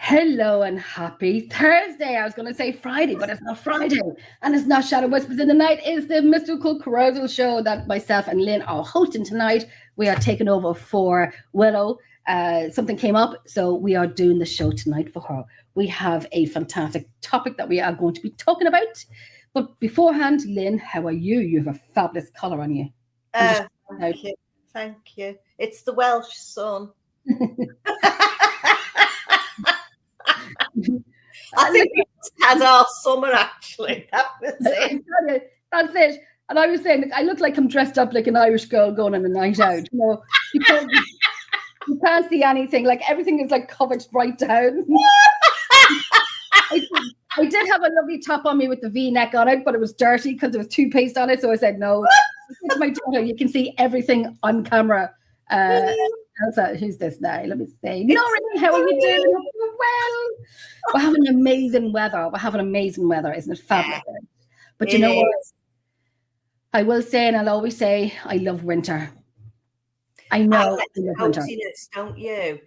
Hello and happy Thursday. I was going to say Friday, but it's not Friday. And it's not Shadow Whispers in the Night. It's the mystical Carousel show that myself and Lynn are hosting tonight. We are taking over for Willow. Something came up, so we are doing the show tonight for her. We have a fantastic topic that we are going to be talking about. But beforehand, Lynn, how are you? You have a fabulous colour on you. Thank you. Thank you. It's the Welsh sun. I think we just had our summer, actually. That was it. That's it. And I was saying, I look like I'm dressed up like an Irish girl going on a night out. You know, you can't see anything. Like everything is like covered right down. I did have a lovely top on me with the V-neck on it, but it was dirty because there was toothpaste on it. So I said, no. It's my daughter. You can see everything on camera. Elsa, who's this now? Let me see. Noreen, how are you doing? Well, we're having amazing weather. Isn't it fabulous? But you know what? I will say, and I'll always say, I love winter. I know. I love winter. Don't you?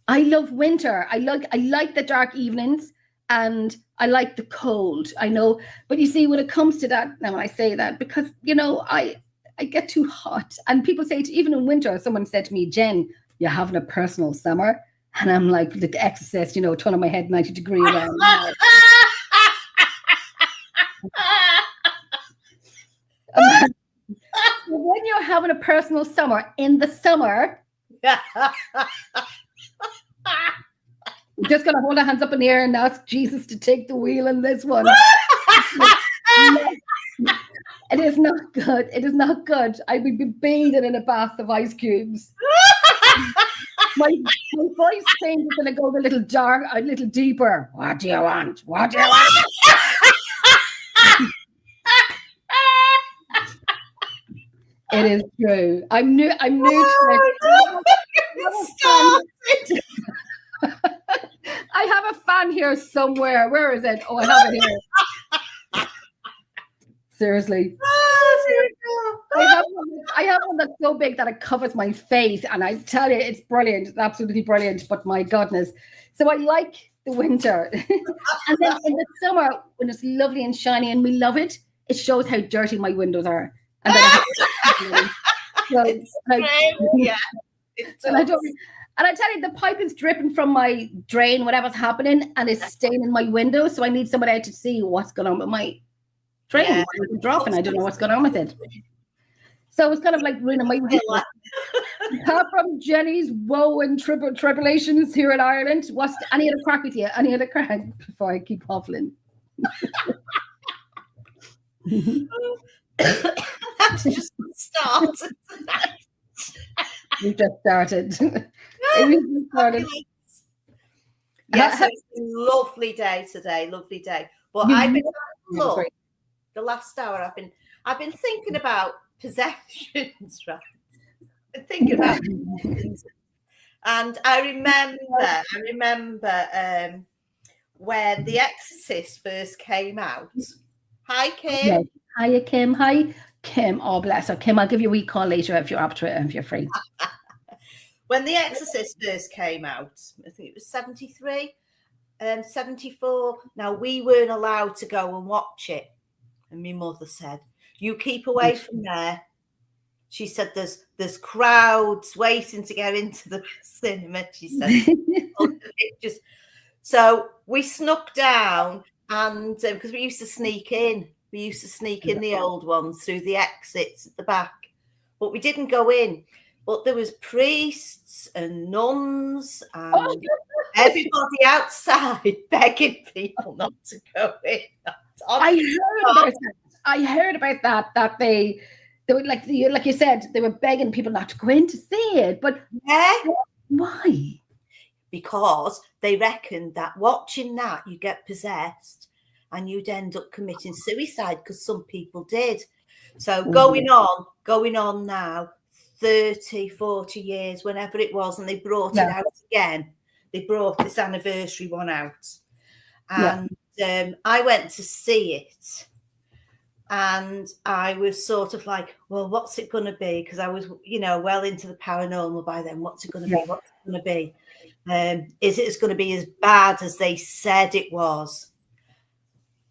I love winter. I like the dark evenings, and I like the cold. I know, but you see, when it comes to that, now I say that because I get too hot. And people say, even in winter, someone said to me, Jen, you're having a personal summer. And I'm like, the Exorcist, turning my head 90 degrees around. When you're having a personal summer, in the summer, we're just going to hold our hands up in the air and ask Jesus to take the wheel in this one. It is not good. It is not good. I would be bathing in a bath of ice cubes. My voice change is going to go a little dark, a little deeper. What do you want? What do you want? It is true. I'm new to it. I have a fan here somewhere. Where is it? Oh, I have it here. Seriously. I have one that's so big that it covers my face, and I tell you, it's brilliant. It's absolutely brilliant, but my goodness. So I like the winter. And then in the summer, when it's lovely and shiny and we love it, it shows how dirty my windows are. And then and I tell you, the pipe is dripping from my drain, whatever's happening, and it's staying in my window. So I need somebody out to see what's going on with my drain. It's dropping. I don't know what's going on with it. So it's kind of like ruining my week. Apart from Jenny's woe and tribulations here in Ireland, what's any other crack with you? Any other crack before I keep huffling? That's just started. We just started. Yes, it's a lovely day today. Lovely day. But I've been the last hour. I've been thinking about possessions, right? I've been thinking about possessions. And I remember when The Exorcist first came out. Hi, Kim. Yes. Hiya, Kim. Hi, Kim. Oh, bless her. Kim, I'll give you a wee call later if you're up to it and if you're free. When The Exorcist first came out, I think it was 73, 74. Now, we weren't allowed to go and watch it. And my mother said, you keep away from there. She said, there's crowds waiting to get into the cinema. She said, so we snuck down, and because we used to sneak in. We used to sneak in the old ones through the exits at the back, but we didn't go in. But there was priests and nuns and everybody outside begging people not to go in. I heard about that. That they were like you said, they were begging people not to go in to see it. But why? Because they reckoned that watching that you get possessed and you'd end up committing suicide, because some people did. So going on now, 30, 40 years, whenever it was, and they brought it out again. They brought this anniversary one out. And I went to see it. And I was sort of like, well, what's it going to be? Because I was, well into the paranormal by then. What's it going to be? What's it going to be? Is it going to be as bad as they said it was?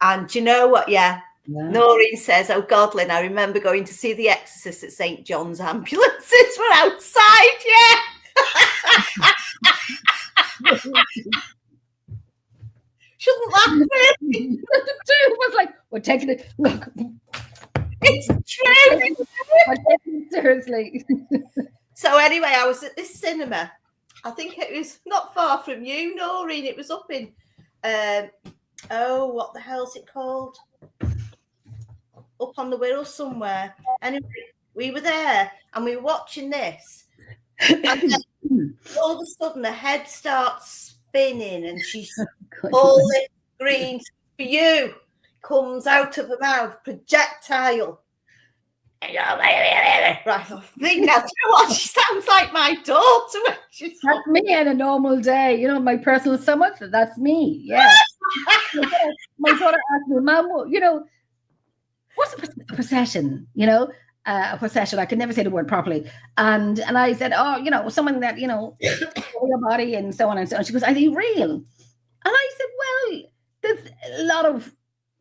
And do you know what? Yeah. Noreen says, oh, Godlin, I remember going to see The Exorcist at St. John's. Ambulances were outside. Yeah. Shouldn't laugh. It was like, we're taking it. Look. It's true. I'm taking it seriously. So anyway, I was at this cinema. I think it was not far from you, Noreen. It was up in, what the hell's it called? Up on the Wirral somewhere. Anyway, we were there and we were watching this. And then all of a sudden, the head starts spinning and she's all in green for you. Comes out of her mouth, projectile. Right, I think that's what she sounds like my daughter. That's me on a normal day. My personal summit, that's me. Yeah. My daughter asked me, Mom, what's a possession? A possession. I can never say the word properly. And I said, someone that, your body and so on and so on. She goes, are they real? And I said, well, there's a lot of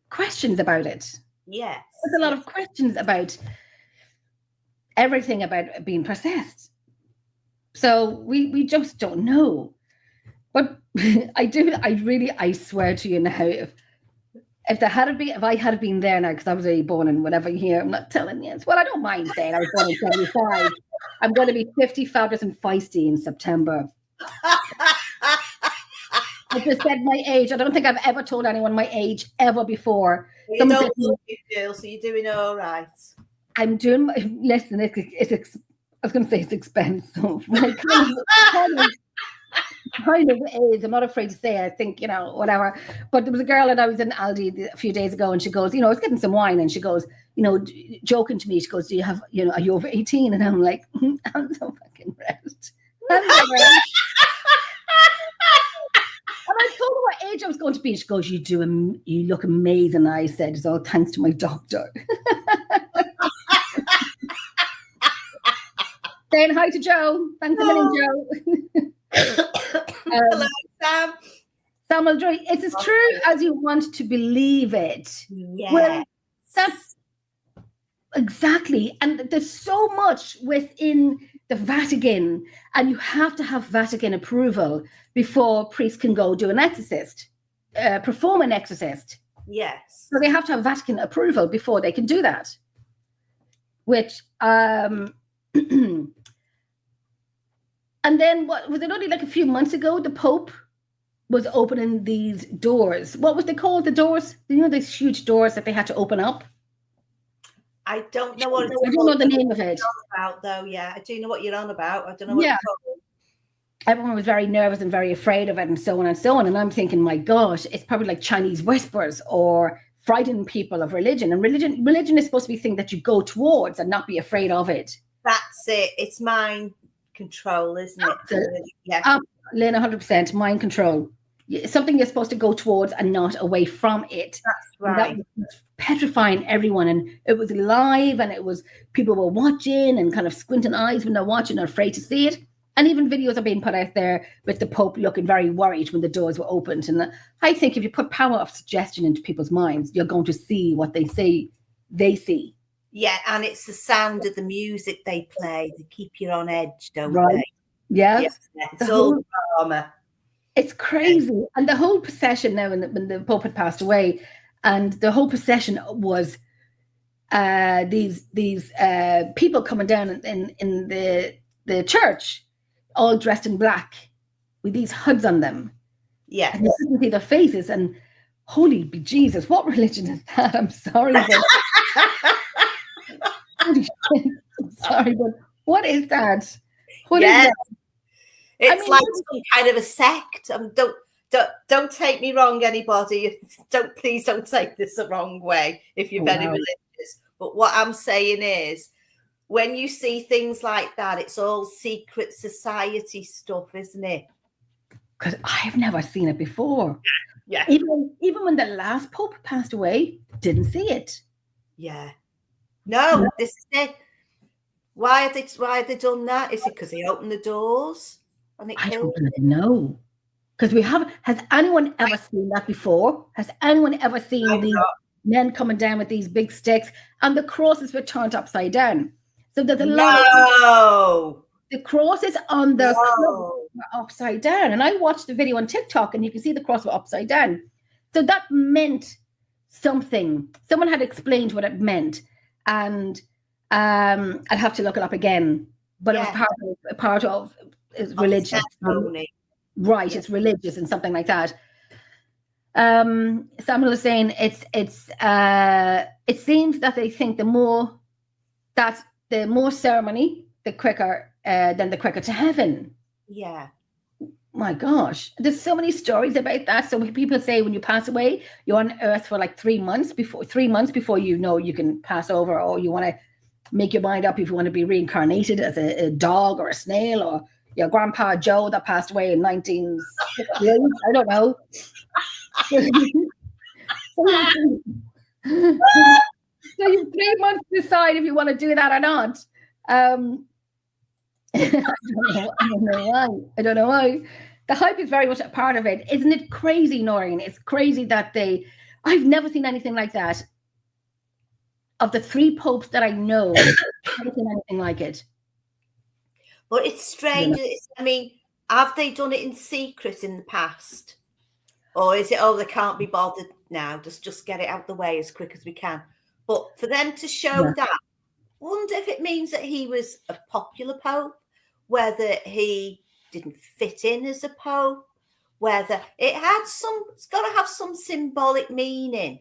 questions about it. Yes. There's a lot of questions about everything about being possessed. So we just don't know. But I swear to you now, if I had been there now, because I was already born in whatever year, I'm not telling you. Well, I don't mind saying I was born in 75. I'm going to be 50, fabulous and feisty in September. I just said my age. I don't think I've ever told anyone my age ever before. You don't look it, girl, so you're doing all right. I'm doing listen, I was going to say it's expensive. Kind of is. I'm not afraid to say. I think, whatever. But there was a girl, and I was in Aldi a few days ago, and she goes, I was getting some wine, and she goes, joking to me, she goes, do you have, are you over 18? And I'm like, I'm so fucking rest. And I told her what age I was going to be. She goes, you look amazing. I said, it's all thanks to my doctor. Saying hi to Joe. Thanks a million, Joe. Hello, Sam. Sam Aldroy, it's as true as you want to believe it. Yeah. Well, that's exactly. And there's so much within the Vatican, and you have to have Vatican approval before priests can go do an exorcist, perform an exorcist. Yes. So they have to have Vatican approval before they can do that. Which, and then what was it only like a few months ago, the Pope was opening these doors. What was they called? The doors? These huge doors that they had to open up? I don't know what it's I don't know the name of it. About though, yeah. I do know what you're on about. I don't know what it's called. Everyone was very nervous and very afraid of it and so on and so on. And I'm thinking, my gosh, it's probably like Chinese whispers or frighten people of religion. And religion is supposed to be a thing that you go towards and not be afraid of it. That's it. It's mind control, isn't it? Yeah. Lynn, 100% mind control. It's something you're supposed to go towards and not away from it. That's right. And that was petrifying everyone, and it was live, and it was people were watching and kind of squinting eyes when they're watching, and afraid to see it. And even videos are being put out there with the Pope looking very worried when the doors were opened. And I think if you put power of suggestion into people's minds, you're going to see what they say they see. Yeah, and it's the sound of the music they play to keep you on edge, don't they? Yes. Yeah, it's all drama. It's crazy. And the whole procession now, when the Pope had passed away, and the whole procession was these people coming down in the church, all dressed in black with these hoods on them. Yeah. And you couldn't see their faces. And holy be Jesus, what religion is that? I'm sorry, but holy shit, I'm sorry, but what is that? What is that? It's like some kind of a sect. Don't take me wrong, anybody. Please don't take this the wrong way if you're very religious. But what I'm saying is, when you see things like that, it's all secret society stuff, isn't it? Because I've never seen it before. Yeah. Even when the last Pope passed away, didn't see it. Yeah. No, this is it. Why have they done that? Is it because they opened the doors and it I don't killed? really know. Because has anyone ever seen that before? Has anyone ever seen these men coming down with these big sticks and the crosses were turned upside down? So there's a lot of the crosses on the club were upside down. And I watched the video on TikTok and you can see the cross were upside down. So that meant something. Someone had explained what it meant. And I'd have to look it up again. But it was part of religious. Right, it's religious and something like that. Samuel is saying it seems that they think the more ceremony, the quicker to heaven. Yeah. My gosh, there's so many stories about that. So people say when you pass away, you're on earth for like 3 months before you know you can pass over, or you want to make your mind up if you want to be reincarnated as a dog or a snail, or your grandpa Joe that passed away in 1960. I don't know. So you have 3 months to decide if you want to do that or not. I don't know why. The hype is very much a part of it. Isn't it crazy, Noreen? It's crazy that I've never seen anything like that. Of the 3 popes that I know, I've never seen anything like it. But it's strange. I mean, have they done it in secret in the past? Or is it, they can't be bothered now, just get it out the way as quick as we can? But for them to show that, I wonder if it means that he was a popular pope, whether he didn't fit in as a pope, whether it's got to have some symbolic meaning.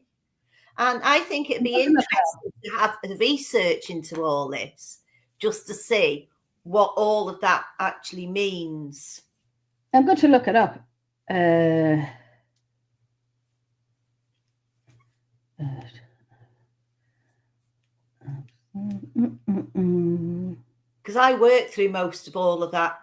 And I think it'd be interesting to have a research into all this, just to see what all of that actually means. I'm going to look it up. Because I worked through most of all of that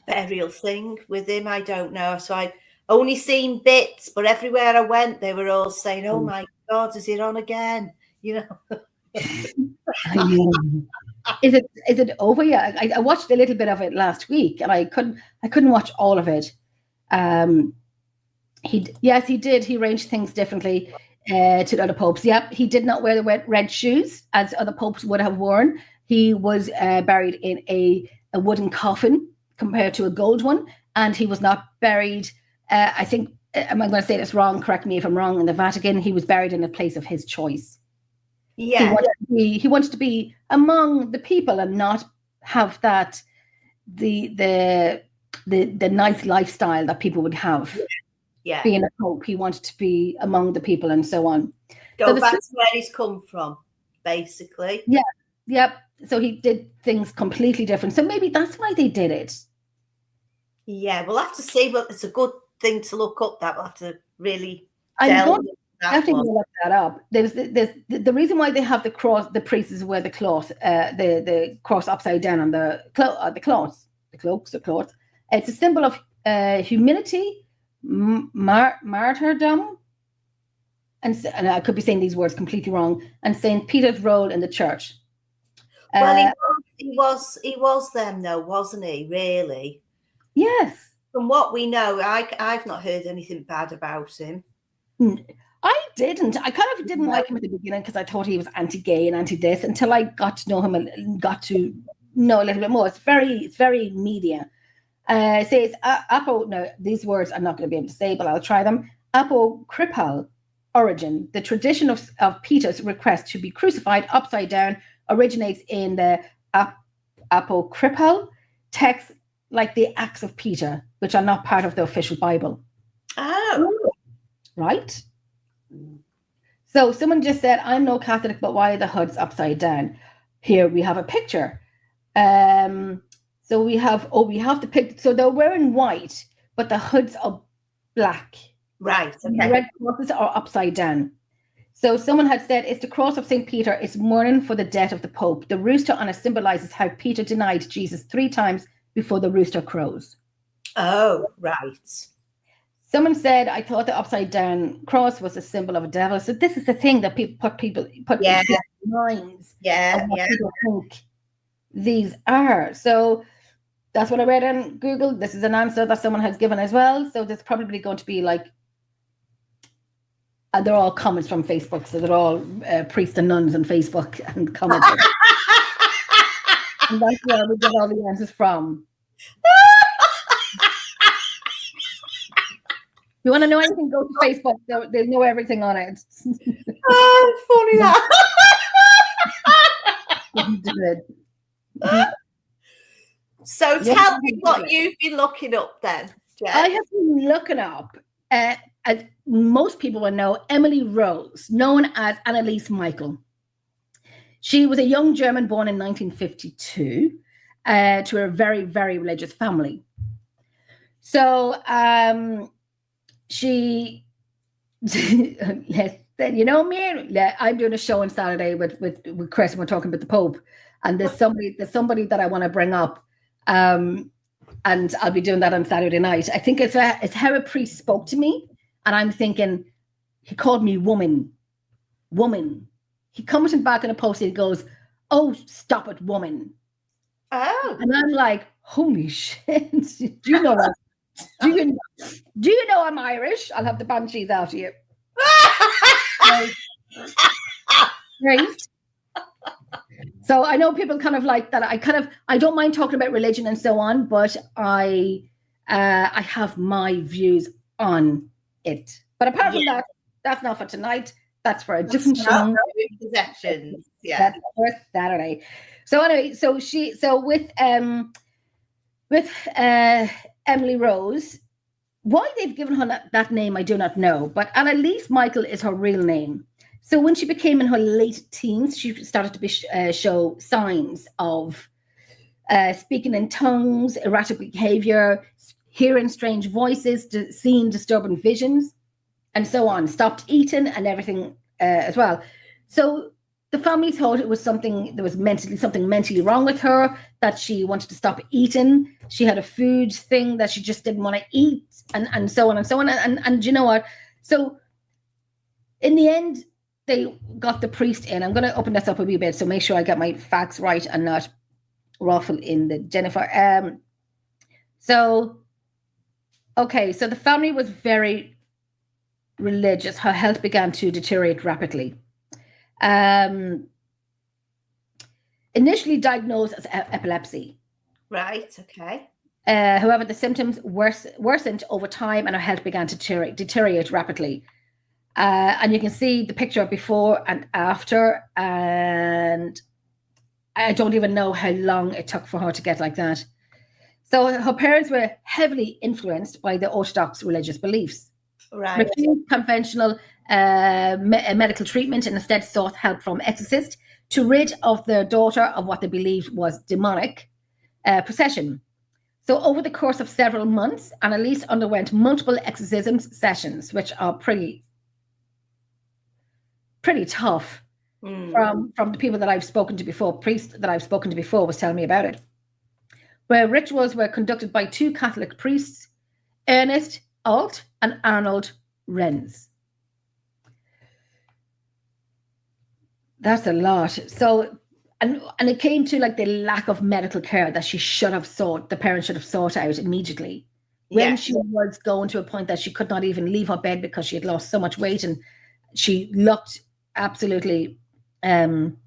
burial thing with him. I don't know. So I only seen bits, but everywhere I went, they were all saying, "Oh my God, is it on again?" You know. Is it over yet? I watched a little bit of it last week, and I couldn't watch all of it. He did. He arranged things differently to the other popes. Yep, he did not wear the red shoes as other popes would have worn. He was buried in a wooden coffin compared to a gold one, and he was not buried. I think I'm going to say this wrong. Correct me if I'm wrong. In the Vatican, he was buried in a place of his choice. Yeah, he wanted to be among the people and not have that the nice lifestyle that people would have. Yeah, being a pope, he wanted to be among the people and so on. Go back to where he's come from, basically. Yeah, yep. So he did things completely different. So maybe that's why they did it. Yeah, we'll have to see. But it's a good thing to look up. That we'll have to really. I'm going to look that up. There's the reason why they have the cross. The priests wear the cloth, the cross upside down on the cloths. It's a symbol of humility, martyrdom, and I could be saying these words completely wrong. And Saint Peter's role in the church. Well, he was them though, wasn't he? Really? Yes. From what we know, I've not heard anything bad about him. I didn't. I kind of didn't like him at the beginning because I thought he was anti-gay and anti-this until I got to know him and got to know a little bit more. It's very media. Says apo. No, these words I'm not going to be able to say, but I'll try them. Apocryphal origin. The tradition of Peter's request to be crucified upside down originates in the apocryphal texts, like the Acts of Peter, which are not part of the official Bible. Oh, right. So someone just said, "I'm no Catholic, but why are the hoods upside down?" Here we have a picture. So we have the picture. So they're wearing white, but the hoods are black. Right. Okay. The red crosses are upside down. So someone had said, "It's the cross of St. Peter. It's mourning for the death of the Pope. The rooster on it symbolizes how Peter denied Jesus 3 times before the rooster crows." Oh, right. Someone said, I thought the upside down cross was a symbol of a devil. So this is the thing that put into people's minds of what people think these are. So that's what I read on Google. This is an answer that someone has given as well. So there's probably going to be like, they're all comments from Facebook. So they're all priests and nuns on Facebook and comments. And that's where we get all the answers from. If you want to know anything, go to Facebook. They know everything on it. Oh, funny that. So tell me what you've been looking up then, Jen. I have been looking up, as most people will know, Emily Rose, known as Anneliese Michael. She was a young German born in 1952 to a very, very religious family. So she, you know me, I'm doing a show on Saturday with Chris, and we're talking about the Pope. And there's somebody that I want to bring up. And I'll be doing that on Saturday night. I think it's how a priest spoke to me. And I'm thinking, he called me woman. He commented back in a post, he goes, "Oh, stop it, woman." Oh. And I'm like, holy shit. Do you know that? Do you know I'm Irish? I'll have the banshees out of you. Right. So I know people kind of like that. I don't mind talking about religion and so on, but I have my views on it. But apart from that, that's not for tonight. That's for a different show. Possessions. Yeah. That's for Saturday. So anyway, so with Emily Rose, why they've given her that name, I do not know. But Anneliese Michael is her real name. So when she became in her late teens, she started to show signs of speaking in tongues, erratic behavior, hearing strange voices, seeing disturbing visions, and so on. Stopped eating and everything as well. So the family thought it was something mentally wrong with her, that she wanted to stop eating. She had a food thing that she just didn't want to eat, and so on and so on. And you know what? So in the end, they got the priest in. I'm going to open this up a wee bit, so make sure I get my facts right and not ruffle in the Jennifer. So the family was very religious. Her health began to deteriorate rapidly. Initially diagnosed as epilepsy. Right, okay. However, the symptoms worsened over time and her health began to deteriorate rapidly. And you can see the picture before and after, and I don't even know how long it took for her to get like that. So her parents were heavily influenced by the Orthodox religious beliefs. Right. Refused conventional medical treatment and instead sought help from exorcists to rid of their daughter of what they believed was demonic possession. So over the course of several months, Anneliese underwent multiple exorcism sessions, which are pretty tough. From the people that I've spoken to before, priests that I've spoken to before was telling me about it, where rituals were conducted by two Catholic priests, Ernest Alt and Arnold Renz. That's a lot. So, and it came to like the lack of medical care that the parents should have sought out immediately. When she was going to a point that she could not even leave her bed because she had lost so much weight and she looked absolutely in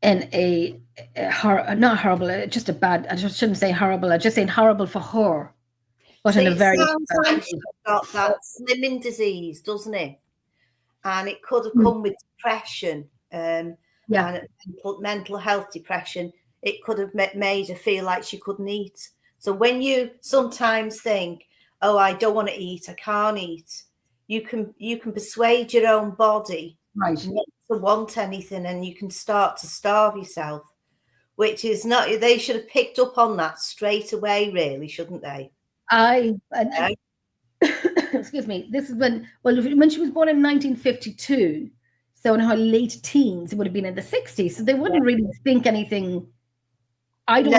not horrible, just a bad, I just shouldn't say horrible, I'm just saying horrible for her. But in a very sounds like she's got that slimming disease, doesn't it? And it could have come with depression and mental health depression. It could have made her feel like she couldn't eat. So when you sometimes think, oh, I don't want to eat, I can't eat, you can persuade your own body not to want anything, and you can start to starve yourself, which is not, they should have picked up on that straight away, really, shouldn't they? Excuse me, this is when she was born in 1952, so in her late teens, it would have been in the 60s, so they wouldn't really think anything. I don't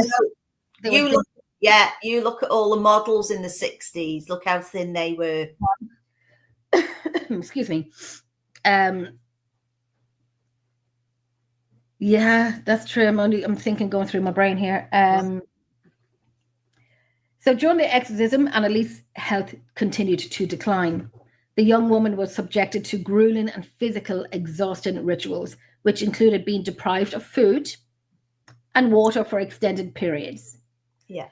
know. Yeah, you look at all the models in the 60s. Look how thin they were. Excuse me. Yeah, that's true. I'm thinking, going through my brain here. So during the exorcism, Annalise's health continued to decline. The young woman was subjected to grueling and physical exhausting rituals, which included being deprived of food and water for extended periods. Yeah.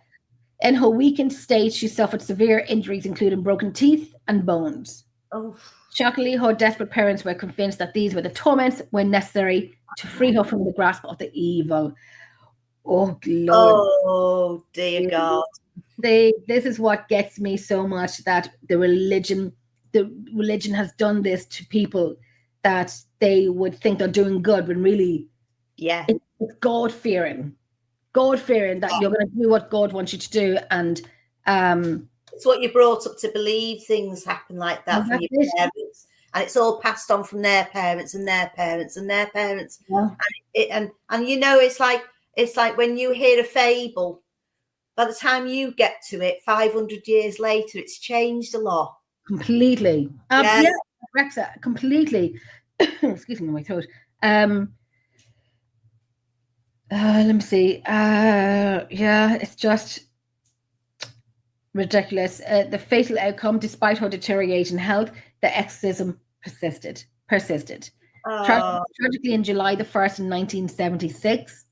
In her weakened state, she suffered severe injuries, including broken teeth and bones. Oh. Shockingly, her desperate parents were convinced that these were the torments when necessary to free her from the grasp of the evil. Oh, Lord. Oh, dear God. This is what gets me so much, that the religion has done this to people, that they would think they're doing good when really, yeah, it's God-fearing that you're going to do what God wants you to do. And it's what you're brought up to believe. Things happen like that from your parents, and it's all passed on from their parents and their parents and their parents. Yeah. And you know, it's like when you hear a fable, by the time you get to it 500 years later, it's changed a lot. Completely. Yeah, Rexa, completely. Excuse me, my throat. Let me see. Yeah, it's just ridiculous. The fatal outcome, despite her deteriorating health, the exorcism persisted. Tragically, in July the 1st, in 1976,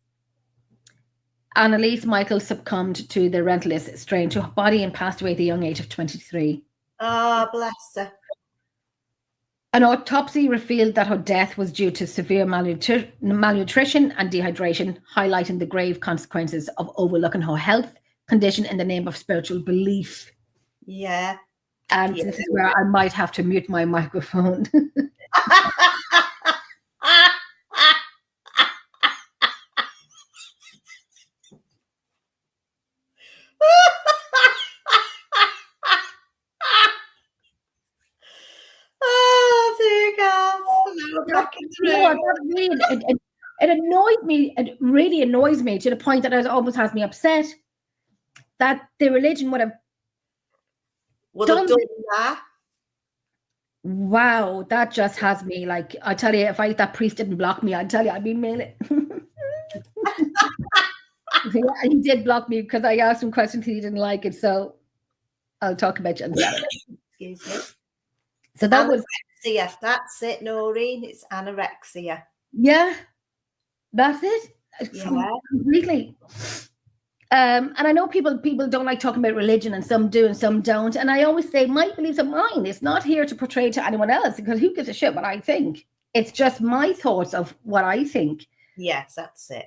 Annalise Michael succumbed to the relentless strain to her body and passed away at the young age of 23. Oh, bless her. An autopsy revealed that her death was due to severe malnutrition and dehydration, highlighting the grave consequences of overlooking her health condition in the name of spiritual belief. Yeah. And this is where I might have to mute my microphone. Oh, dear God. It annoyed me. It really annoys me to the point that it almost has me upset that the religion would have done that. Wow, that just has me like, I tell you, if that priest didn't block me, I'd tell you, I'd be mailing. Yeah, he did block me because I asked him questions he didn't like it. So I'll talk about you on Saturday. Excuse me. So that was anorexia. That's it, Noreen. It's anorexia. Yeah, that's it. Yeah. Completely. And I know people don't like talking about religion, and some do and some don't. And I always say, my beliefs are mine. It's not here to portray to anyone else, because who gives a shit what I think? It's just my thoughts of what I think. Yes, that's it.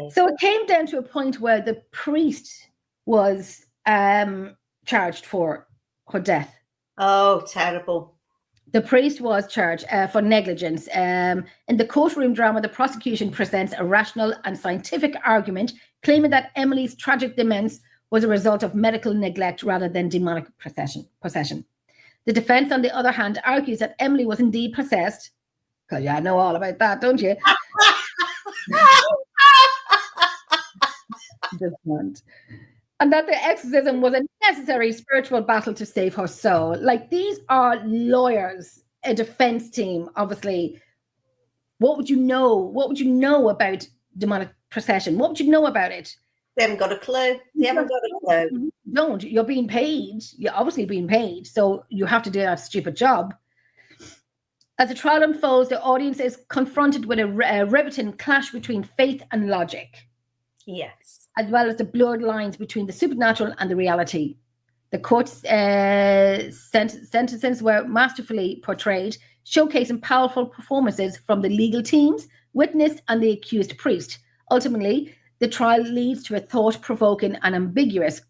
So it came down to a point where the priest was charged for her death. Oh, terrible. The priest was charged for negligence. In the courtroom drama, the prosecution presents a rational and scientific argument claiming that Emily's tragic demise was a result of medical neglect rather than demonic possession. The defense, on the other hand, argues that Emily was indeed possessed, because you know all about that, don't you? And that the exorcism was a necessary spiritual battle to save her soul. Like, these are lawyers, a defense team, obviously. What would you know? What would you know about demonic possession? What would you know about it? They haven't got a clue. They haven't got a clue. Don't. You're being paid. You're obviously being paid. So you have to do that stupid job. As the trial unfolds, the audience is confronted with a riveting clash between faith and logic. Yes. As well as the blurred lines between the supernatural and the reality. The court's sentences were masterfully portrayed, showcasing powerful performances from the legal teams, witness, and the accused priest. Ultimately, the trial leads to a thought-provoking and ambiguous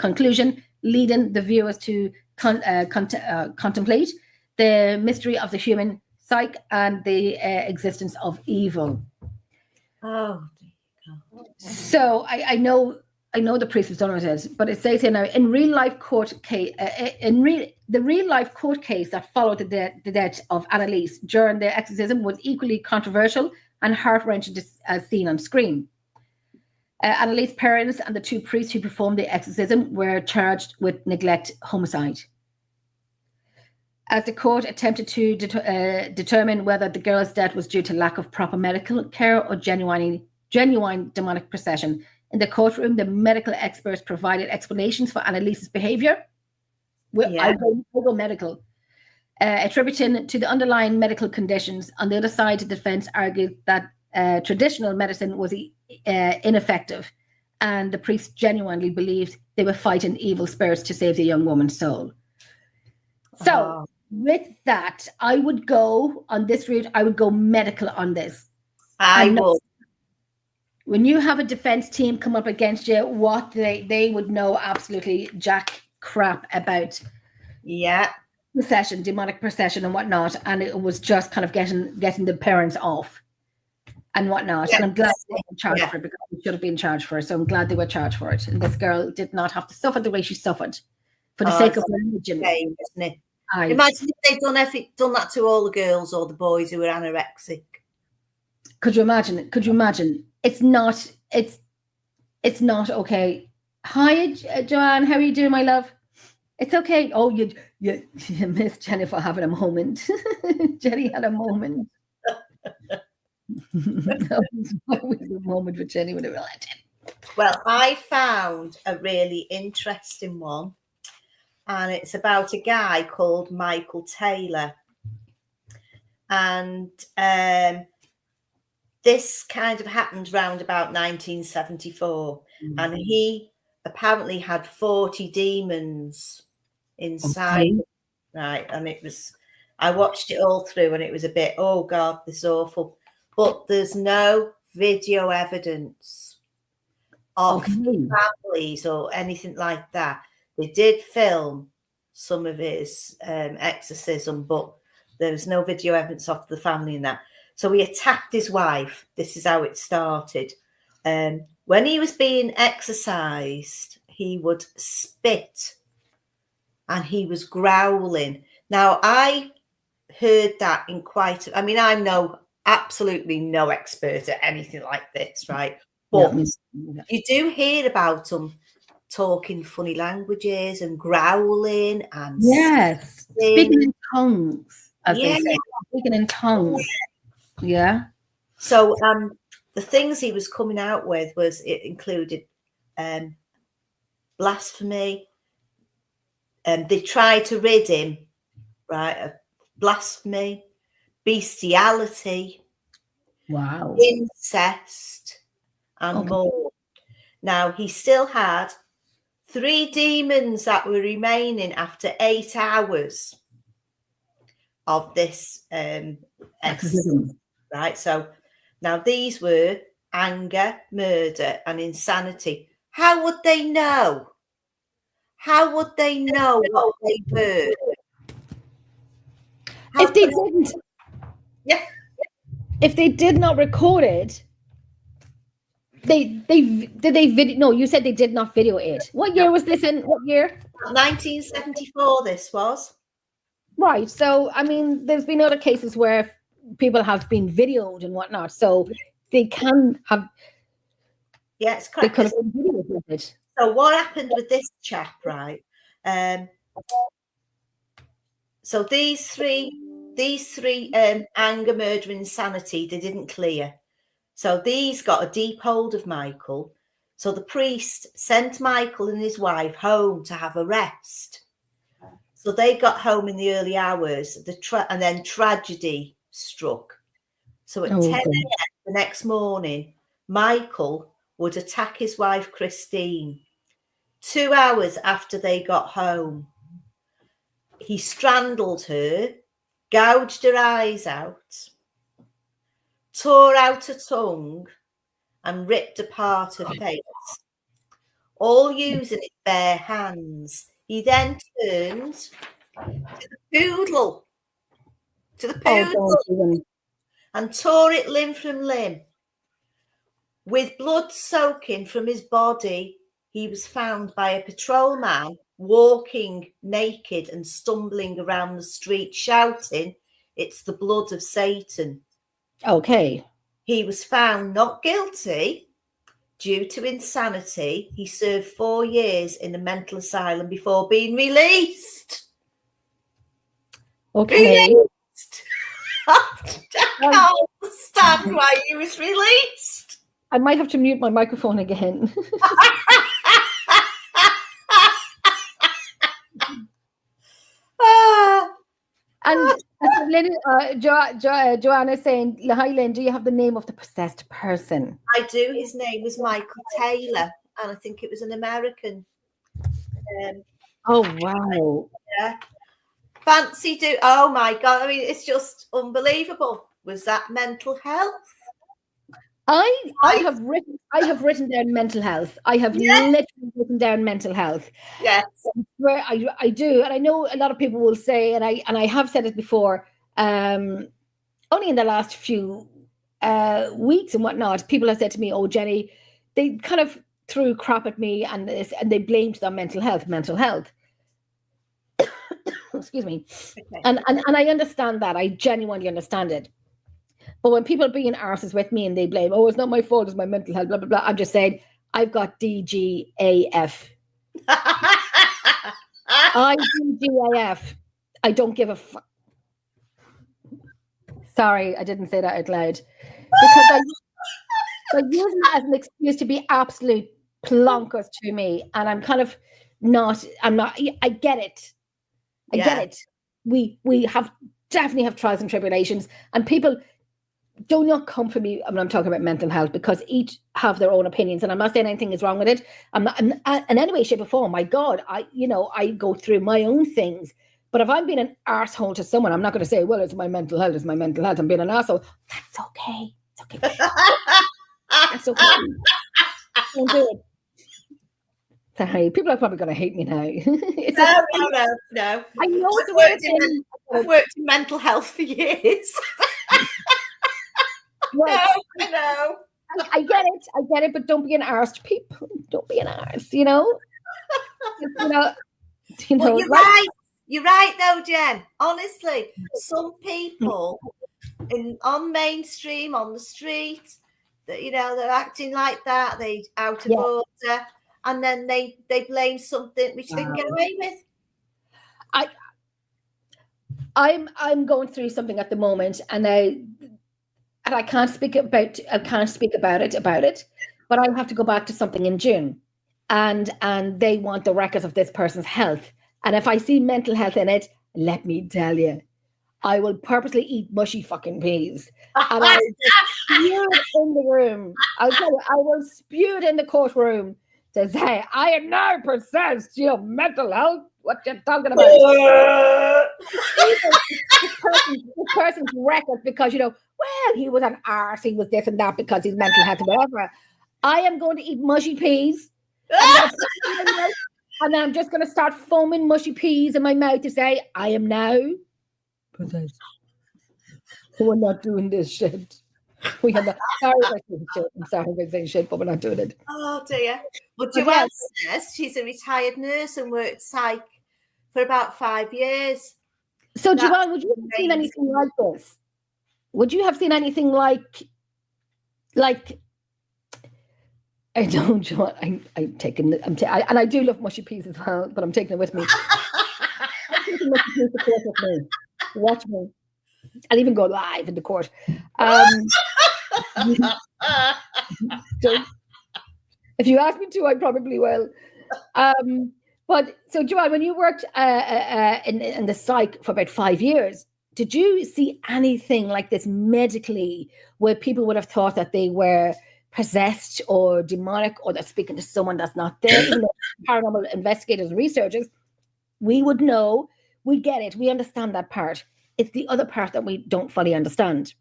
conclusion, leading the viewers to contemplate the mystery of the human psyche and the existence of evil. Oh. So I know the priest was done with it, but it says here now, in real life court case, the real life court case that followed the death of Annalise during the exorcism was equally controversial and heart-wrenching as seen on screen. Annalise's parents and the 2 priests who performed the exorcism were charged with neglect homicide. As the court attempted to determine whether the girl's death was due to lack of proper medical care or genuine demonic possession, in the courtroom, the medical experts provided explanations for Annalise's behavior. I go medical, attributing to the underlying medical conditions. On the other side, the defense argued that traditional medicine was ineffective, and the priests genuinely believed they were fighting evil spirits to save the young woman's soul. So with that, I would go on this route. I would go medical on this. I would. When you have a defense team come up against you, what they would know absolutely jack crap about. Yeah. Possession, demonic possession and whatnot. And it was just kind of getting the parents off and whatnot. Yeah. And I'm glad they were charged for it, because they should have been charged for it. So I'm glad they were charged for it. And this girl did not have to suffer the way she suffered for the sake of religion. Shame, isn't it? Imagine if they'd done that to all the girls or the boys who were anorexic. Could you imagine? It's not okay. Hi, Joanne. How are you doing, my love? It's okay. Oh, you missed Jennifer having a moment. Jenny had a moment. That was a moment with Jenny with a religion. Well, I found a really interesting one, and it's about a guy called Michael Taylor. And this kind of happened around about 1974. Mm-hmm. And he apparently had 40 demons inside. Okay. Right. And I watched it all through, and it was a bit, oh God, this is awful. But there's no video evidence of families or anything like that. They did film some of his exorcism, but there was no video evidence of the family in that. So he attacked his wife. This is how it started. When he was being exorcised, he would spit and he was growling. Now, I heard that I'm absolutely no expert at anything like this, right? But you do hear about them talking funny languages and growling and speaking in tongues, as they say. Speaking in tongues. Yeah. So the things he was coming out with it included blasphemy. They tried to rid him, right, of blasphemy, bestiality, incest, and more. Now, he still had 3 demons that were remaining after 8 hours of this exorcism, right? So now these were anger, murder, and insanity. How would they know? How would they know what they were? If they didn't, if they did not record it, you said they did not video it. What year was this in? What year? 1974 this was. Right. So, I mean, there's been other cases where people have been videoed and whatnot. So they can have. Yeah, it's correct. They could have been videoed with it. So what happened with this chap, right? So these three anger, murder, and insanity, they didn't clear. So these got a deep hold of Michael. So the priest sent Michael and his wife home to have a rest. So they got home in the early hours, and then tragedy struck. So at 10 a.m. the next morning, Michael would attack his wife, Christine. 2 hours after they got home, he strangled her, gouged her eyes out, tore out her tongue, and ripped apart her face, all using his bare hands. He then turned to the poodle, and tore it limb from limb. With blood soaking from his body, he was found by a patrolman walking naked and stumbling around the street, shouting, "It's the blood of Satan." Okay. He was found not guilty, Due to insanity, he served 4 years in a mental asylum before being released. Okay. Released. I can't understand why he was released. I might have to mute my microphone again. And Joanna is saying, hi Lynn, do you have the name of the possessed person? I do. His name was Michael Taylor, and I think it was an American. Oh, wow. Yeah. Fancy do. Oh my God. I mean, it's just unbelievable. Was that mental health? I have written down mental health. I have literally written down mental health. Yes. Where I do, and I know a lot of people will say, and I have said it before, only in the last few weeks and whatnot, people have said to me, "Oh, Jenny," they kind of threw crap at me and they blamed it on mental health. Excuse me. Okay. And I understand that. I genuinely understand it. But when people are being arses with me and they blame, oh, it's not my fault, it's my mental health, blah, blah, blah. I'm just saying, I've got DGAF. I'm DGAF. I don't give a fuck. Sorry, I didn't say that out loud. Because I use it as an excuse to be absolute plonkers to me. And I'm kind of I get it. I get it. We definitely have trials and tribulations, and people do not come for me when I'm talking about mental health, because each have their own opinions, and I'm not saying anything is wrong with it. I'm not in any way, shape, or form. My God, I go through my own things. But if I'm being an arsehole to someone, I'm not going to say, well, it's my mental health. I'm being an arsehole. That's okay. It's okay. That's okay. Don't do it. Sorry, people are probably going to hate me now. No. I know I've worked in mental health for years. Right. No, I know. I get it, but don't be an arse to people. Don't be an arse, Well, you're right. You're right, though, Jen. Honestly, some people on mainstream, on the street, that they're acting like that. They out of order, and then they blame something which they can get away with. I'm going through something at the moment, and I can't speak about it, but I have to go back to something in June, and they want the records of this person's health. And if I see mental health in it, let me tell you, I will purposely eat mushy fucking peas. And I will spew it in the room. I'll tell you, I will spew it in the courtroom to say, I am now possessed, mental health. What you're talking about? this person's record, because, well, he was an arse, he was this and that because he's mental health or whatever. I am going to eat mushy peas. And then I'm just going to start foaming mushy peas in my mouth to say, I am now possessed. We're not doing this shit. Sorry if I say shit, but we're not doing it. Oh, dear. Well, Joanne says she's a retired nurse and worked psych for about 5 years. So, Joanne, would you have seen anything like this? Would you have seen anything like I don't, Joanne. And I do love mushy peas as well, but I'm taking it with me. I'm taking mushy peas to court with me. Watch me. I'll even go live in the court. So, if you ask me to, I probably will. But so, Joanne, when you worked in the psych for about 5 years, did you see anything like this medically, where people would have thought that they were possessed or demonic, or they're speaking to someone that's not there? Even though paranormal investigators and researchers, we would know, we get it, we understand that part. It's the other part that we don't fully understand.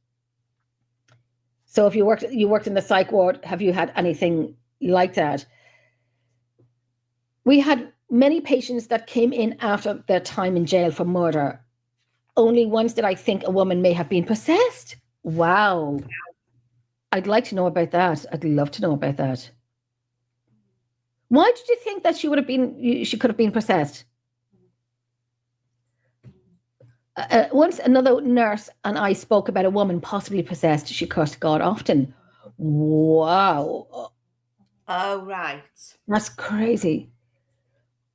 So if you worked in the psych ward, have you had anything like that? We had many patients that came in after their time in jail for murder. Only once did I think a woman may have been possessed. Wow. I'd like to know about that. I'd love to know about that. Why did you think that she could have been possessed? Once another nurse and I spoke about a woman possibly possessed. She cursed God often. Wow. Oh, right. That's crazy.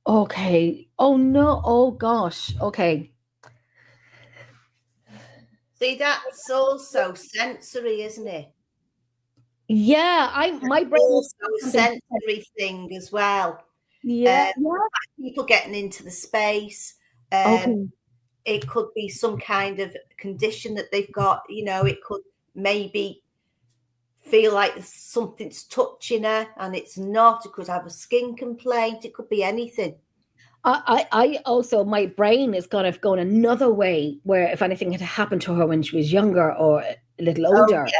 Okay. Oh no. Oh gosh. Okay. See, that's also sensory, isn't it? Yeah. My brain is Also a something. sensory thing as well. Yeah. Yeah. People getting into the space. Okay. It could be some kind of condition that they've got. It could maybe feel like something's touching her and it's not. It could have a skin complaint. It could be anything. I also, my brain is kind of going another way, where if anything had happened to her when she was younger or a little older, would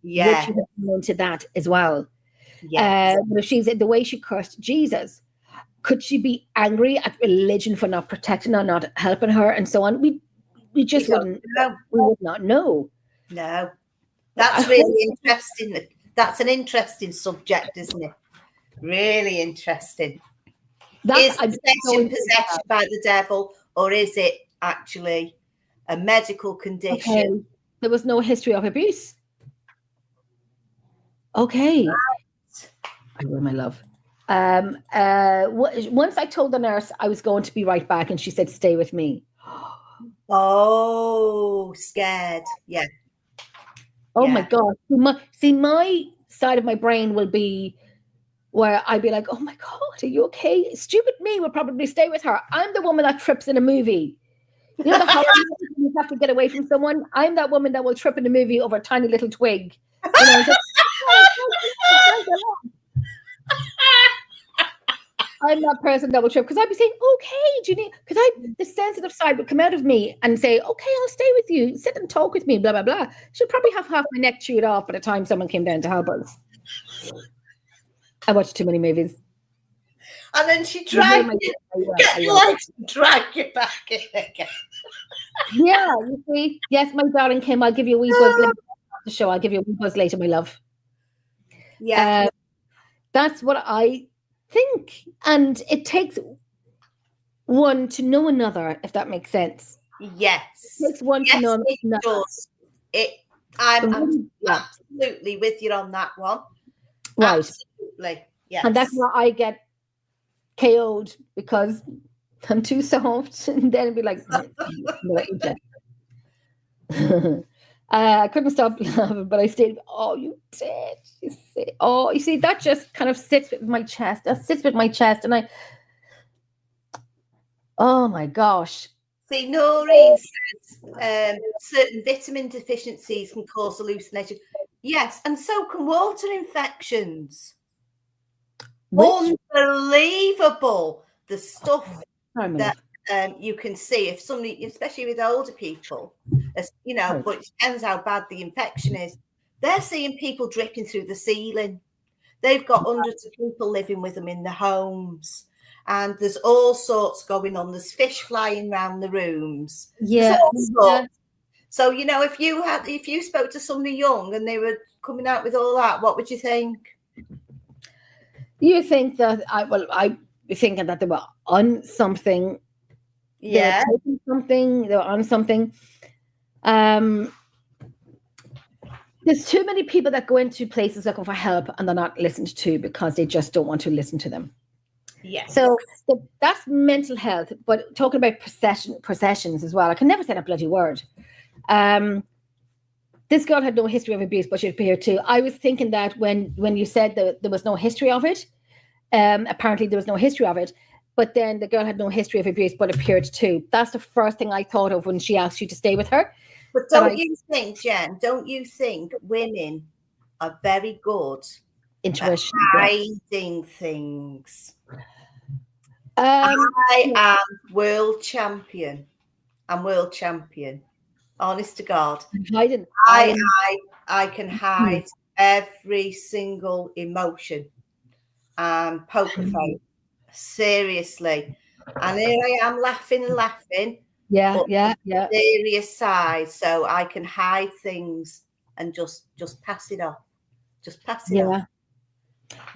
she have gone into that as well? Yeah. But if she's the way she cursed Jesus, could she be angry at religion for not protecting her, not helping her, and so on? We just wouldn't know. We would not know. No. That's really interesting. That's an interesting subject, isn't it? Really interesting. Is possession possession by the devil, or is it actually a medical condition? Okay. There was no history of abuse. Okay. Right. I will, my love. Once I told the nurse I was going to be right back, and she said, "Stay with me." Oh, scared. Yeah. Oh my God. My side of my brain will be where I'd be like, "Oh my God, are you okay?" Stupid me would probably stay with her. I'm the woman that trips in a movie. You know the horror movie, you have to get away from someone? I'm that woman that will trip in a movie over a tiny little twig. I'm that person that will trip, because I'd be saying, "Okay, do you need?" Because the sensitive side would come out of me and say, "Okay, I'll stay with you. Sit and talk with me." Blah blah blah. She'll probably have half my neck chewed off by the time someone came down to help us. I watched too many movies. And then she dragged you back in again. Yeah, you see. Yes, my darling Kim, I'll give you a wee buzz later. The show. I'll give you a wee buzz later, my love. Yeah. That's what I think. And it takes one to know another, if that makes sense. Yes. It takes one to know another. I'm absolutely with you on that one. Right. Absolutely. Yes. And that's why I get KO'd, because I'm too soft. And then it'd be like, I couldn't stop laughing, but I stayed. Oh, you did. You see, that just kind of sits with my chest. That sits with my chest. And oh my gosh. See, Noreen says certain vitamin deficiencies can cause hallucination. Yes, and so can water infections. Unbelievable, the stuff that you can see if somebody, especially with older people, but it depends how bad the infection is. They're seeing people dripping through the ceiling. They've got hundreds of people living with them in their homes. And there's all sorts going on. There's fish flying around the rooms. Yeah. So, if you spoke to somebody young and they were coming out with all that, what would you think? You think that I'd be thinking that they were on something. Yeah. They were taking something. They were on something. There's too many people that go into places looking for help and they're not listened to because they just don't want to listen to them. Yes. So that's mental health, but talking about possessions as well. I can never say that bloody word. This girl had no history of abuse, but she appeared to. I was thinking that when you said that there was no history of it, apparently there was no history of it, but then the girl had no history of abuse, but appeared to. That's the first thing I thought of when she asked you to stay with her. But don't you think, Jen, women are very good intuition at hiding things? I am world champion. I'm world champion. Honest to God. I can hide every single emotion and poker face. Seriously. And here I am laughing. Yeah. Serious side. So I can hide things and just pass it off. Just pass it off.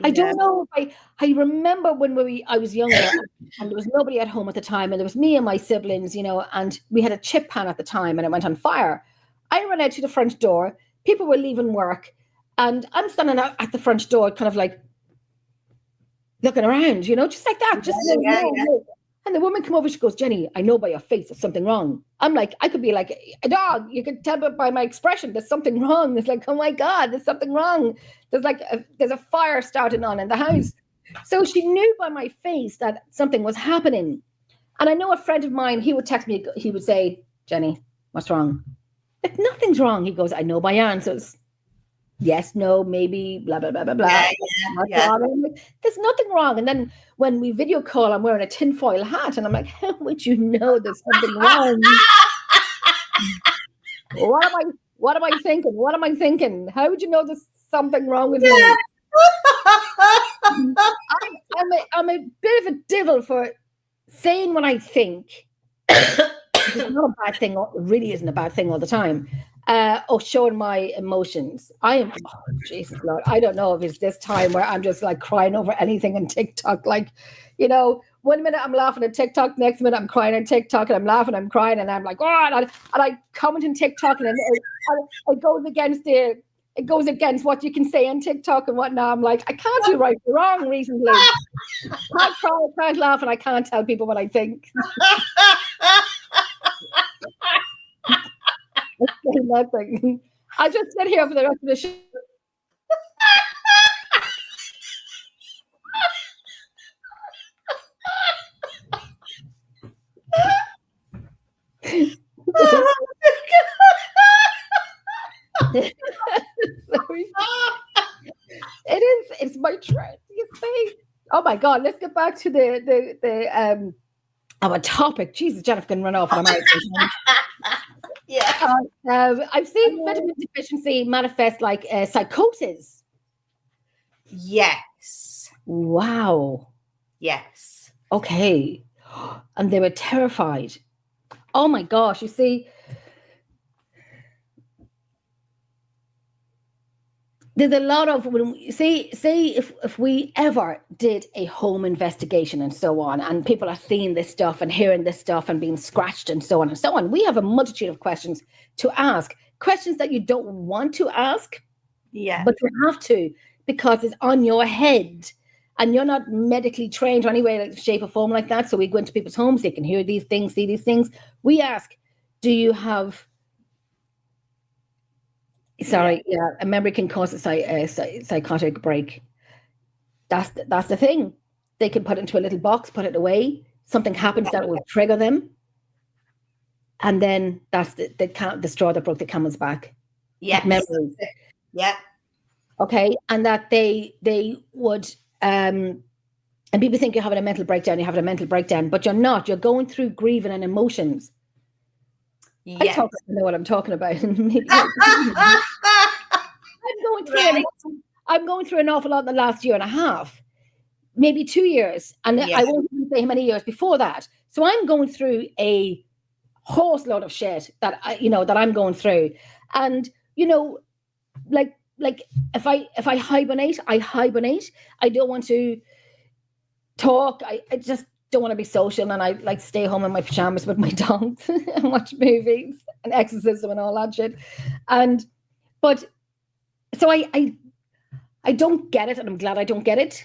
I don't know if I remember when I was younger and there was nobody at home at the time, and there was me and my siblings, and we had a chip pan at the time and it went on fire. I ran out to the front door. People were leaving work and I'm standing out at the front door kind of like, looking around, just like that. Just Yeah. And the woman come over, she goes, Jenny, I know by your face there's something wrong. I'm like, I could be like a dog. You could tell by my expression there's something wrong. It's like, oh my God, there's something wrong. There's a fire starting on in the house. So she knew by my face that something was happening. And I know a friend of mine, he would text me, he would say, Jenny, what's wrong? Like, nothing's wrong. He goes, I know by answers. Yes, no, maybe, blah, blah, blah, blah, blah. Yeah. There's nothing wrong. And then when we video call, I'm wearing a tinfoil hat. And I'm like, how would you know there's something wrong? What am I thinking? What am I thinking? How would you know there's something wrong with me? I'm a bit of a devil for saying what I think. It's not a bad thing. It really isn't a bad thing all the time. Or showing my emotions. Jesus Lord, I don't know if it's this time where I'm just like crying over anything on TikTok. Like, 1 minute I'm laughing at TikTok, next minute I'm crying on TikTok, and I'm laughing, I'm crying, and I'm like, oh, and I comment on TikTok, and it goes against what you can say on TikTok and whatnot. I'm like, I can't do right or wrong recently. I can't cry, I can't laugh, and I can't tell people what I think. Nothing. I just sit here for the rest of the show. Sorry. It's my trend. Oh my God, let's get back to the our topic. Jesus, Jennifer can run off. Yeah. I've seen vitamin deficiency manifest like psychosis. Yes. Wow. Yes. Okay. And they were terrified. Oh my gosh. You see, there's a lot of, if we ever did a home investigation and so on, and people are seeing this stuff and hearing this stuff and being scratched and so on, we have a multitude of questions to ask, questions that you don't want to ask, but you have to, because it's on your head and you're not medically trained or any way, like shape or form like that. So we go into people's homes, they can hear these things, see these things. We ask, do you have... a memory can cause a psychotic break. That's the thing. They can put it into a little box, put it away. Something happens that will trigger them, and then that's the straw that broke the camel's back. Yes. Memories. Yeah. Okay, and that they would and people think you're having a mental breakdown. You're having a mental breakdown, but you're not. You're going through grieving and emotions. Yes. I know what I'm talking about. I'm going through an awful lot in the last year and a half, maybe 2 years, and I won't even say how many years before that. So I'm going through a horse load of shit that I'm going through, and like if I hibernate, I hibernate. I don't want to talk. I just don't want to be social, and I like stay home in my pajamas with my dogs and watch movies and exorcism and all that shit. But so I don't get it, and I'm glad I don't get it.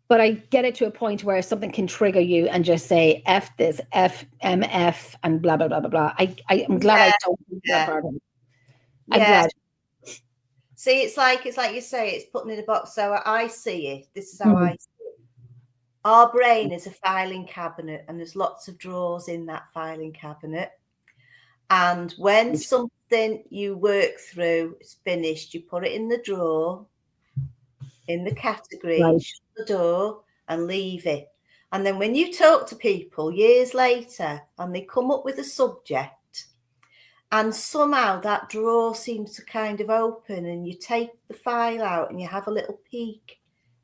But I get it to a point where something can trigger you and just say F this, F MF, and blah blah blah blah blah. I'm glad I don't do that part of it. I'm glad. See, it's like you say, it's putting in a box. So I see it. This is how I see it. Our brain is a filing cabinet, and there's lots of drawers in that filing cabinet. And when something you work through is finished, you put it in the drawer, in the category, shut the door, and leave it. And then when you talk to people years later, and they come up with a subject, and somehow that drawer seems to kind of open, and you take the file out and you have a little peek,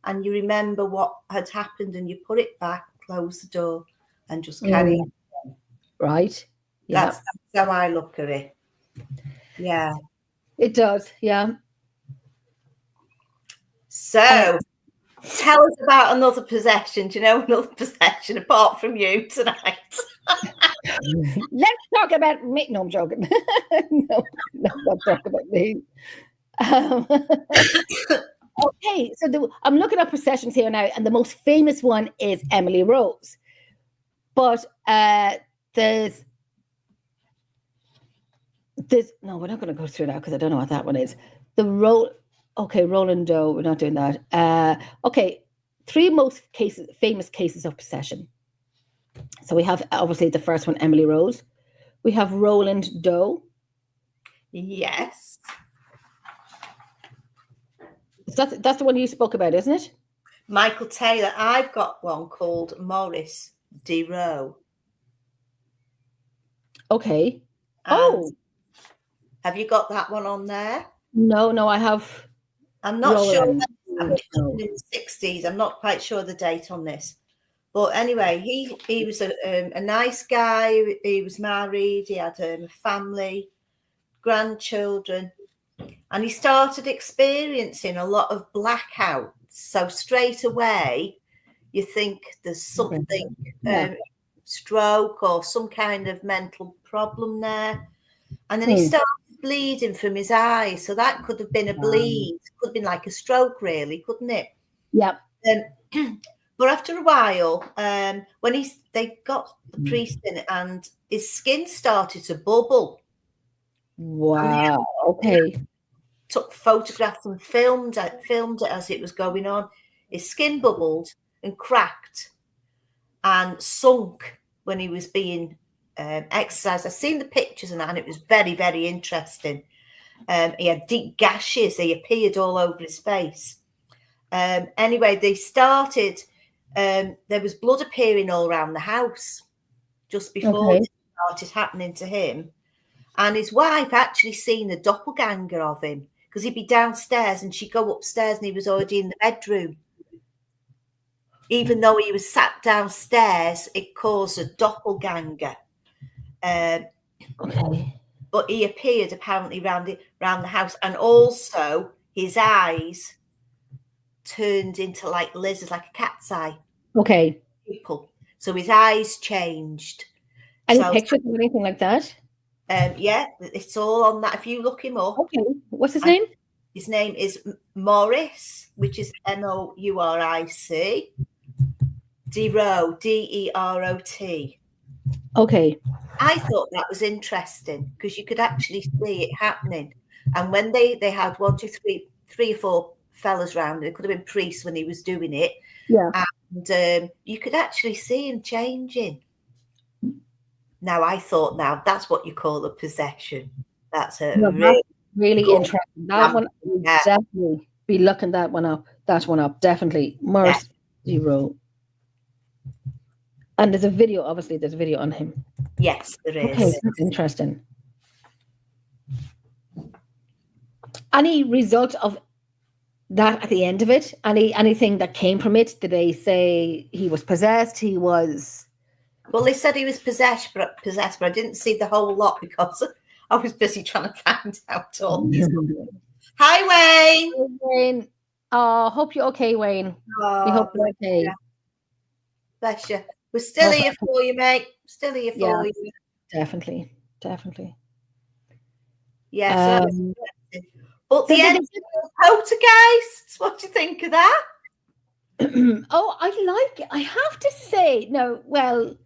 and you remember what had happened, and you put it back, close the door, and just carry on. Right. Yeah. That's how I look at it. Yeah. It does. Yeah. So tell us about another possession. Do you know another possession apart from you tonight? Let's talk about me. No, I'm joking. No, let's talk about me. Okay, so I'm looking at processions here now, and the most famous one is Emily Rose. But there's no, we're not going to go through that because I don't know what that one is. Roland Doe, we're not doing that. Okay, 3 most famous cases of possession. So we have obviously the first one, Emily Rose. We have Roland Doe. Yes. That's the one you spoke about, isn't it? Michael Taylor. I've got one called Maurice DeRoe. Okay. And have you got that one on there? No, I have. I'm not Roland. sure. In the 60s. I'm not quite sure the date on this. But anyway, he was a nice guy. He was married. He had a family, grandchildren. And he started experiencing a lot of blackouts. So straight away, you think there's something, stroke or some kind of mental problem there. And then he started bleeding from his eyes. So that could have been a bleed. Could have been like a stroke, really, couldn't it? Yeah. But after a while, when they got the priest in, and his skin started to bubble. Wow. Okay. Took photographs and filmed it as it was going on. His skin bubbled and cracked and sunk when he was being exercised. I've seen the pictures and it was very, very interesting. He had deep gashes. They appeared all over his face. Anyway, they started. There was blood appearing all around the house just before it started happening to him. And his wife actually seen a doppelganger of him, because he'd be downstairs and she'd go upstairs and he was already in the bedroom. Even though he was sat downstairs, it caused a doppelganger. But he appeared apparently around the house, and also his eyes turned into like lizards, like a cat's eye. Okay. People. So his eyes changed. Any pictures or anything like that? Yeah, it's all on that. If you look him up. Okay. What's his name? His name is Maurice, which is Mouric. DeRoe, DEROT. Okay. I thought that was interesting because you could actually see it happening. And when they had 3 or 4 fellas round, it could have been priests when he was doing it. Yeah. And you could actually see him changing. Now, I thought, that's what you call a possession. That's a really interesting. That one, definitely be looking that one up. Definitely. Maurice DeRoe. And there's a video, obviously, on him. Yes, there is. Okay, that's interesting. Any result of that at the end of it? Anything that came from it? Did they say he was possessed? Well, they said he was possessed, but I didn't see the whole lot because I was busy trying to find out all this. Hi, Wayne. Hey, Wayne. Hope you're okay, Wayne. We hope you're okay. Yeah. Bless you. We're still here for you, mate. Still here for you. Definitely. Yeah. But the end of Poltergeists, what do you think of that? I like it. I have to say, no, well.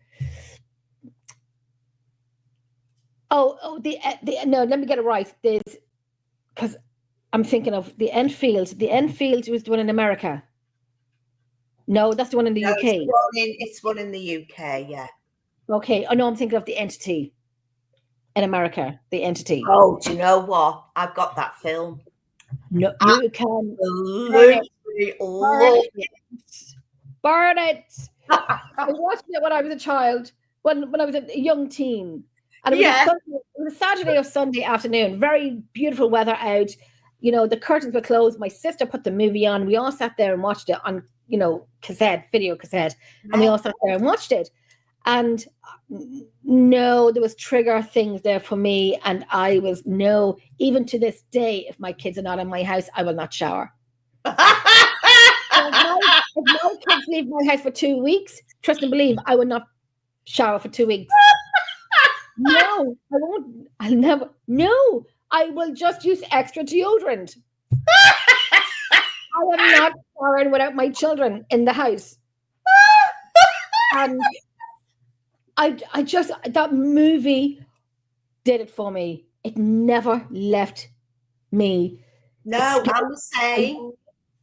No, let me get it right. Because I'm thinking of the Enfield. The Enfield was the one in America. No, that's the one in the UK. It's one in the UK, yeah. Okay. Oh no, I'm thinking of the Entity in America. The Entity. Oh, do you know what? I've got that film. No, you can burn it. I watched it when I was a child, when I was a young teen. And it was a Saturday or Sunday afternoon, very beautiful weather out. The curtains were closed. My sister put the movie on. We all sat there and watched it on, video cassette. And we all sat there and watched it. And no, there was trigger things there for me. And even to this day, if my kids are not in my house, I will not shower. If my kids leave my house for 2 weeks, trust and believe, I will not shower for 2 weeks. No, I won't. I'll never. No, I will just use extra deodorant. I am not foreign without my children in the house. And I just, that movie did it for me. It never left me. No, I'm the same.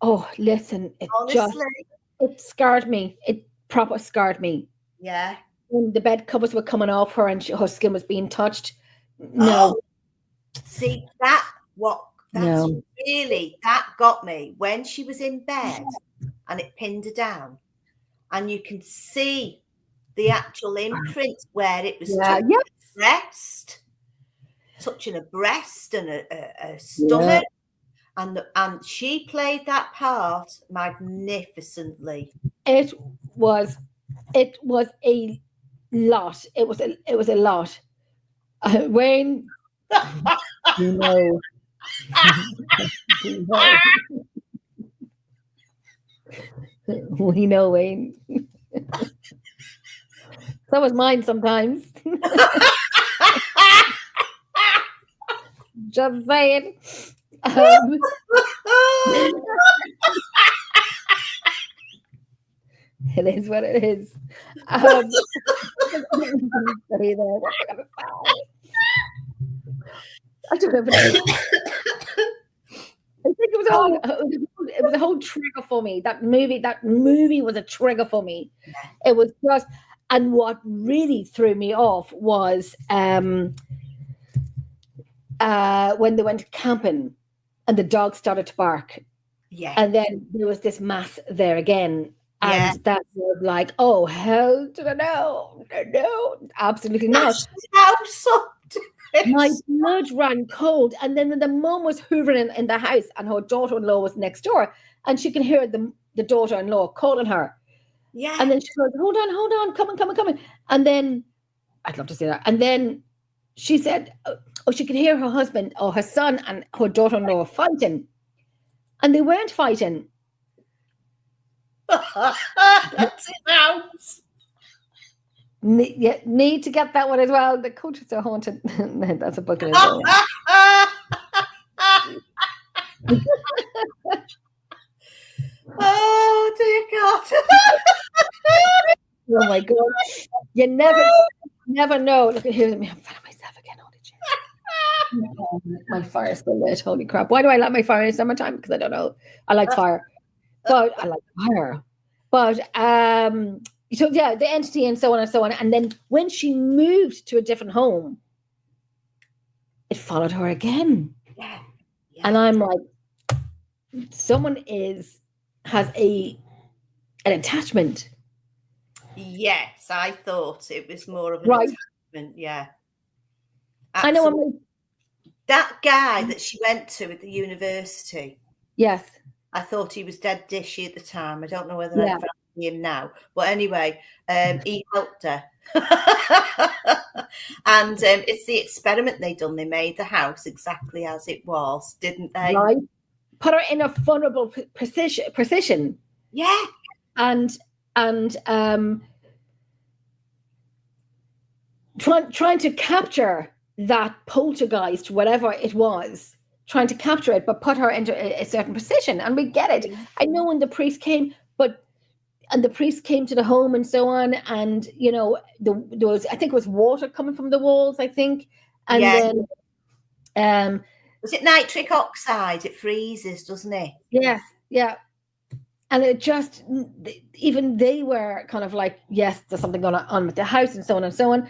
Oh, listen, Honestly. It scarred me. It proper scarred me. Yeah. When the bed covers were coming off her and her skin was being touched. No. Oh, see, that got me when she was in bed and it pinned her down, and you can see the actual imprint where it was touching a breast and a stomach, and she played that part magnificently. It was a lot. It was a lot. Wayne, you know. We know, Wayne. That was mine sometimes. Just saying. It is what it is. I don't even know. I think it was a whole trigger for me. That movie was a trigger for me. It was just, and what really threw me off was when they went camping and the dog started to bark. Yeah. And then there was this mass there again. And that was like, oh, hell to the no. No, absolutely not. My blood ran cold. And then when the mum was hoovering in the house and her daughter-in-law was next door, and she can hear the daughter-in-law calling her. Yeah. And then she goes, hold on, coming. And then, I'd love to see that. And then she said, oh, she could hear her husband or her son and her daughter-in-law fighting. And they weren't fighting. That's it now. Need to get that one as well. The coaches are haunted. That's a book in its own. Oh dear God. Oh my God. You never know. Look at here. I'm fanning myself again. My fire's still lit. Holy crap. Why do I light my fire in summertime? Because I don't know. I like fire. But I like fire. But so yeah, the entity and so on and so on. And then when she moved to a different home, it followed her again. Yeah. And I'm like, someone has an attachment. Yes, I thought it was more of an attachment. Yeah. Absolutely. I know. That guy that she went to at the university. Yes. I thought he was dead dishy at the time. I don't know whether I fancy him now. But anyway, he helped her. And it's the experiment they done. They made the house exactly as it was, didn't they? Right. Put her in a vulnerable position. Yeah. And trying to capture that poltergeist, whatever it was, trying to capture it, but put her into a certain position. And we get it. I know when the priest came, and the priest came to the home and so on. And, you know, there was, I think it was water coming from the walls, I think. And then... was it nitric oxide? It freezes, doesn't it? Yes, yeah. And it just, even they were kind of like, yes, there's something going on with the house and so on and so on.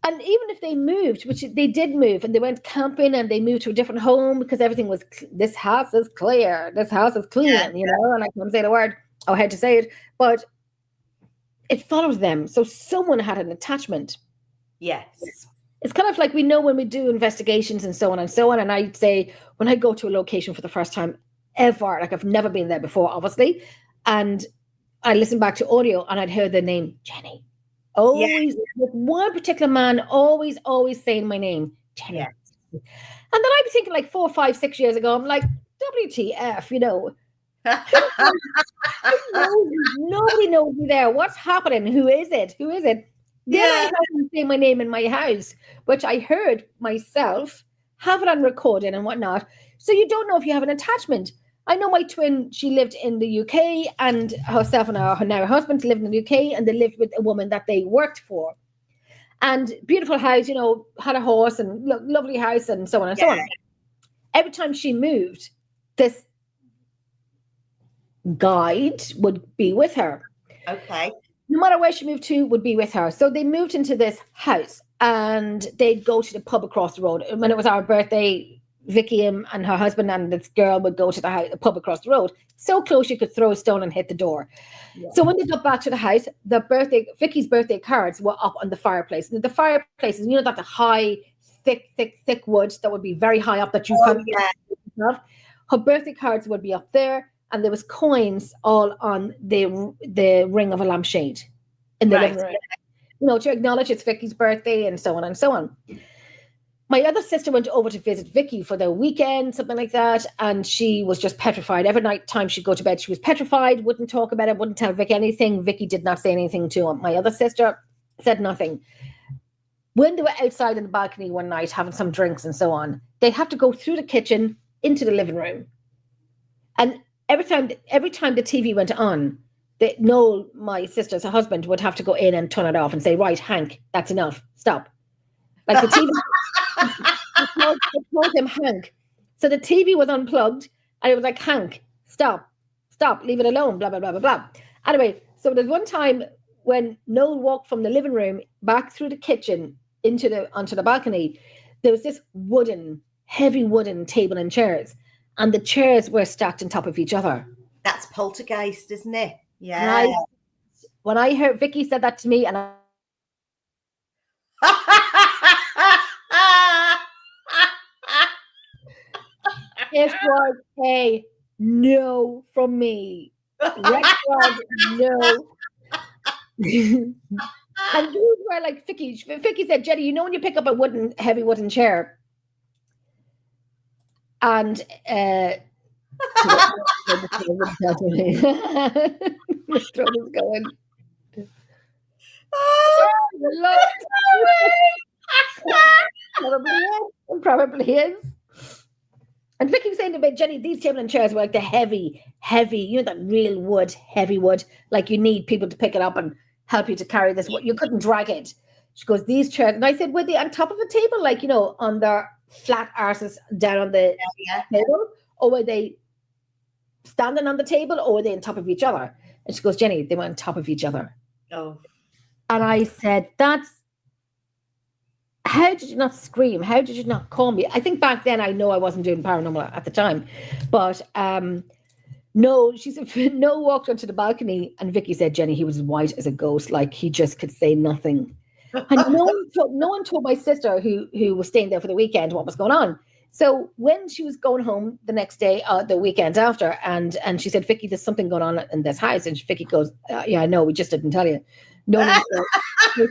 And even if they moved, which they did move, and they went camping and they moved to a different home because everything was, this house is clear, this house is clean, you know, and I can't say the word, I had to say it, but it followed them. So someone had an attachment. Yes. It's kind of like, we know when we do investigations and so on, and I'd say, when I go to a location for the first time ever, like I've never been there before, obviously, and I listen back to audio and I'd hear the name Jenny. Always, with one particular man, always saying my name, Jenny. Yeah. And then I'd be thinking like 4, 5, 6 years ago, I'm like, WTF, you know. Nobody knows me there. What's happening? Who is it? Then I heard him say my name in my house, which I heard myself, have it on recording and whatnot. So you don't know if you have an attachment. I know my twin, she lived in the UK, and herself and her now husband lived in the UK, and they lived with a woman that they worked for. And beautiful house, had a horse and lovely house and so on and so on. Every time she moved, this guide would be with her. Okay. No matter where she moved to, would be with her. So they moved into this house, and they'd go to the pub across the road. When it was our birthday, Vicky and her husband and this girl would go to the pub across the road, so close you could throw a stone and hit the door. Yeah. So when they got back to the house, Vicky's birthday cards were up on the fireplace. And the fireplace is, that the high, thick wood that would be very high up that you can't have. Her birthday cards would be up there, and there was coins all on the ring of a lampshade in the living room, to acknowledge it's Vicky's birthday and so on and so on. My other sister went over to visit Vicky for the weekend, something like that, and she was just petrified. Every night time she'd go to bed, she was petrified, wouldn't talk about it, wouldn't tell Vicky anything. Vicky did not say anything to him. My other sister said nothing. When they were outside in the balcony one night having some drinks and so on, they'd have to go through the kitchen into the living room. And every time the TV went on, Noel, my sister's husband, would have to go in and turn it off and say, "Right, Hank, that's enough. Stop." Like the TV... I told him Hank. So the TV was unplugged, and it was like, "Hank, stop, leave it alone, blah, blah, blah, blah, blah." Anyway, so there's one time when Noel walked from the living room back through the kitchen onto the balcony, there was this heavy wooden table and chairs, and the chairs were stacked on top of each other. That's poltergeist, isn't it? Yeah. When I heard Vicky said that to me, and it was a no from me. Red flag, no. And these were like Vicky said, "Jenny, when you pick up a heavy wooden chair, and my throat is going." Probably is. And Vicky was saying to me, "Jenny, these table and chairs were like the heavy, that real wood, heavy wood. Like you need people to pick it up and help you to carry this. You couldn't drag it." She goes, "These chairs," and I said, "Were they on top of a table, like, on their flat arses down on the table? Or were they standing on the table, or were they on top of each other?" And she goes, "Jenny, they were on top of each other." Oh. And I said, how did you not scream? How did you not call me? I think back then I know I wasn't doing paranormal at the time. But no, she said, "No," walked onto the balcony, and Vicky said, "Jenny, he was white as a ghost, like he just could say nothing." And no one told my sister who was staying there for the weekend what was going on. So when she was going home the next day, the weekend after, and she said, "Vicky, there's something going on in this house." And Vicky goes, "Yeah, I know, we just didn't tell you." No one said.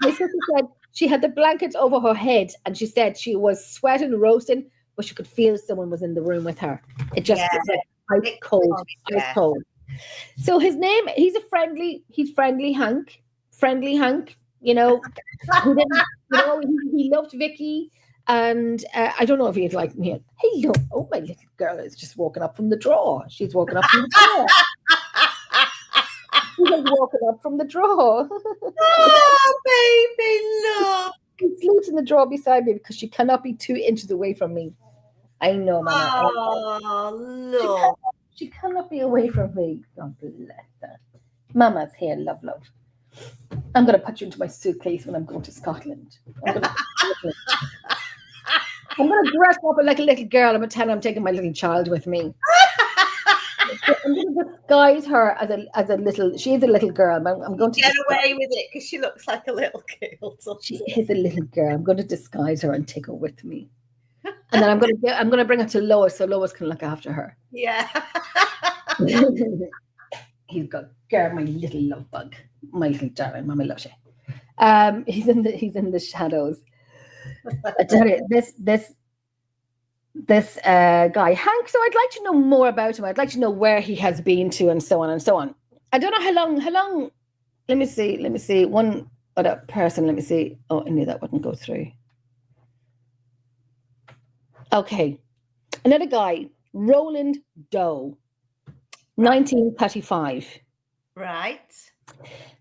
My sister said she had the blankets over her head, and she said she was sweating, roasting, but she could feel someone was in the room with her. It just was like ice cold. So his name, he's friendly Hank. Friendly Hank, he loved Vicky. And I don't know if he'd like me. "Hello, oh, my little girl is just walking up from the drawer. She's walking up from the drawer." She's walking up from the drawer. Oh, baby, look. He sleeps in the drawer beside me because she cannot be 2 inches away from me. I know, Mama. Oh, look. She cannot be away from me. God bless her. Mama's here, love. I'm going to put you into my suitcase when I'm going to Scotland. I'm going to dress up like a little girl and pretend I'm taking my little child with me. I'm going to disguise her as a little. She's a little girl. I'm going to get away with it because she looks like a little girl. She is a little girl. I'm going to disguise her and take her with me, and then I'm going to bring her to Lois so Lois can look after her. Yeah. He's got girl, my little love bug, my little darling. Mama loves you. He's in the shadows. I tell you, this guy Hank. So I'd like to know more about him. I'd like to know where he has been to, and so on and so on. I don't know how long. Let me see. One other person. Let me see. Oh, I knew that wouldn't go through. Okay, another guy Roland Doe, 1935. Right.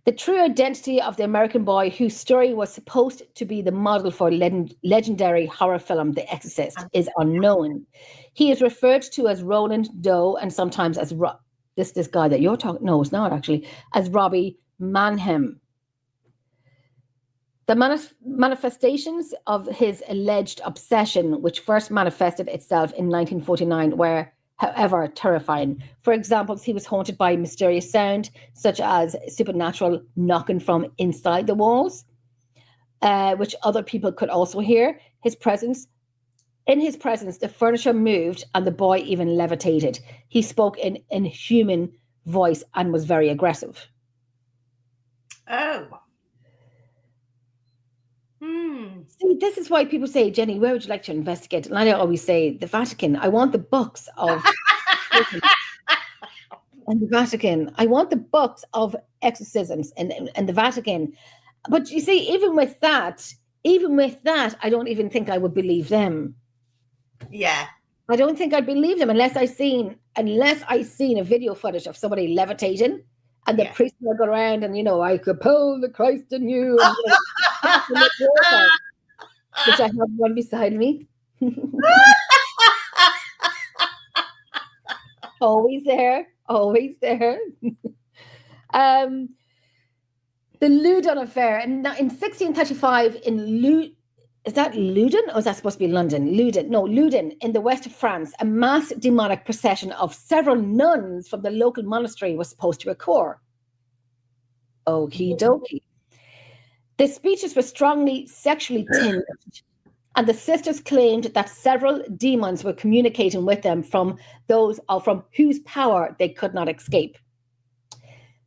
The true identity of the American boy whose story was supposed to be the model for legendary horror film The Exorcist is unknown. He is referred to as Roland Doe and sometimes as this guy that you're talking. No, it's not actually, as Robbie Mannheim. The manifestations of his alleged obsession, which first manifested itself in 1949, were, however, terrifying. For example, he was haunted by mysterious sound, such as supernatural knocking from inside the walls, which other people could also hear. In his presence, the furniture moved and the boy even levitated. He spoke in human voice and was very aggressive. Oh. See, this is why people say, Jenny, where would you like to investigate? And I always say, the Vatican. I want the books of and the Vatican. I want the books of exorcisms and the Vatican. But you see, even with that, I don't even think I would believe them. Yeah. I don't think I'd believe them unless I seen a video footage of somebody levitating and the priest will go around and, I could pull the Christ in you. And, which I have one beside me. Always there. The Loudun affair in 1635 is that Loudun or is that supposed to be London? Loudun in the west of France, a mass demonic procession of several nuns from the local monastery was supposed to occur. Okie dokie. The speeches were strongly sexually tinged, and the sisters claimed that several demons were communicating with them from whose power they could not escape.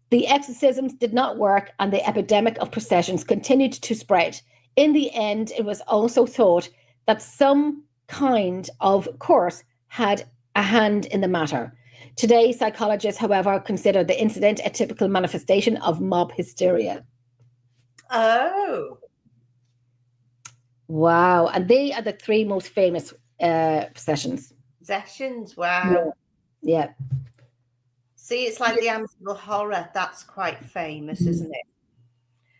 The exorcisms did not work, and the epidemic of possessions continued to spread. In the end, it was also thought that some kind of curse had a hand in the matter. Today, psychologists, however, consider the incident a typical manifestation of mob hysteria. Oh. Wow. And they are the three most famous possessions. Possessions, wow. Yeah. See, it's like the Amityville Horror. That's quite famous, isn't it?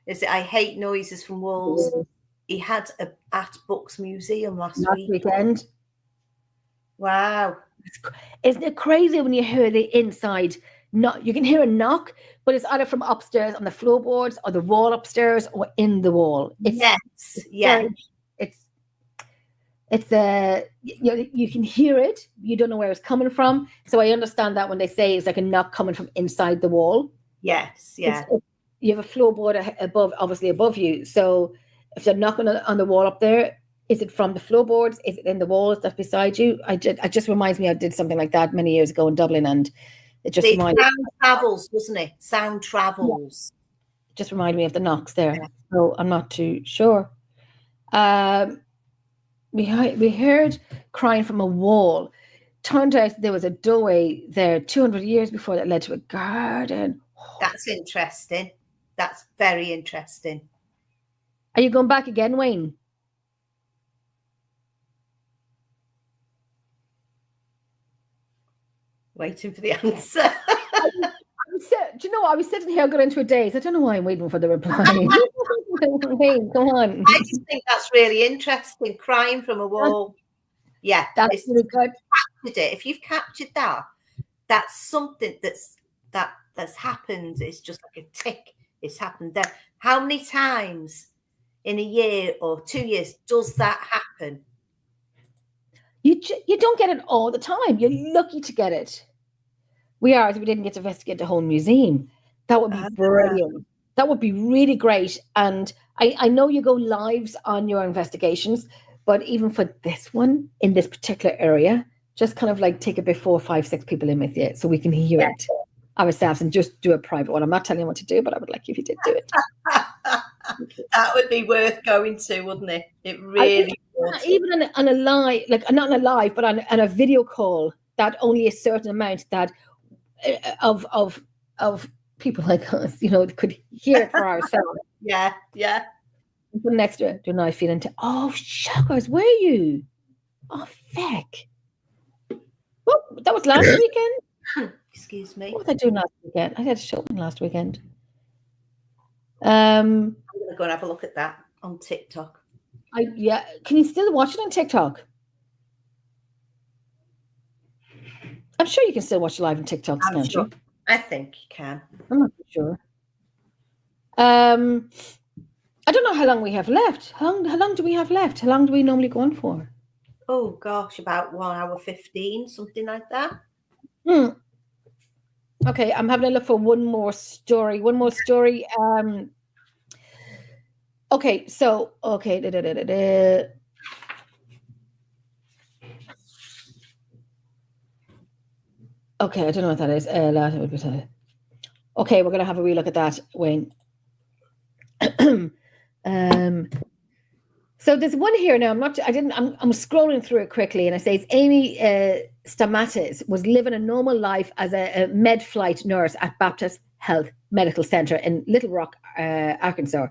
Is it I Hate Noises from Walls? He had at Books Museum last weekend. Wow. Isn't it crazy when you hear the inside? You can hear a knock, but it's either from upstairs on the floorboards or the wall upstairs or in the wall. You can hear it. You don't know where it's coming from. So I understand that when they say it's like a knock coming from inside the wall. Yes, yeah. You have a floorboard above you. So if they're knocking on the wall up there, is it from the floorboards? Is it in the walls that's beside you? It just reminds me I did something like that many years ago in Dublin, and it just reminded sound travels, doesn't it? Sound travels. It just reminded me of the knocks there. Yeah. So I'm not too sure. We heard crying from a wall. Turned out there was a doorway there 200 years before that led to a garden. That's interesting. That's very interesting. Are you going back again, Wayne? Waiting for the answer. Do you know what? I was sitting here going into a daze. I don't know why I'm waiting for the reply. Wayne, come on. I just think that's really interesting. Crying from a wall. Yeah, that's really good. If you've captured that, that's something that's happened. It's just like a tick. It's happened there. How many times in a year or 2 years does that happen? You don't get it all the time. You're lucky to get it. We didn't get to investigate the whole museum. That would be brilliant. That would be really great. And I know you go lives on your investigations, but even for this one in this particular area, just kind of like take it before 5, 6 people in with you so we can hear it ourselves and just do a private one. I'm not telling you what to do, but I would like if you did do it. That would be worth going to, wouldn't it? It really would. Even on a live, like not on a live, but on a video call, that only a certain amount that of people like us, could hear it for ourselves. Yeah. Put next to it. Do not feel into. Oh, shuckers, where are you? Oh, feck. Whoop. was last weekend. Excuse me. What was I doing last weekend? I had a shopping last weekend. I'm gonna go and have a look at that on TikTok. Yeah. Can you still watch it on TikTok? I'm sure you can still watch live on TikTok, can't you? I think you can. I'm not sure. I don't know how long we have left. How long do we have left? How long do we normally go on for? Oh gosh, about 1 hour 15, something like that. Okay, I'm having a look for one more story. Okay, so okay. Okay, I don't know what that is. Okay, we're gonna have a wee look at that, Wayne. So there's one here now. I'm scrolling through it quickly, and it says Amy Stamatis was living a normal life as a med flight nurse at Baptist Health Medical Center in Little Rock, Arkansas.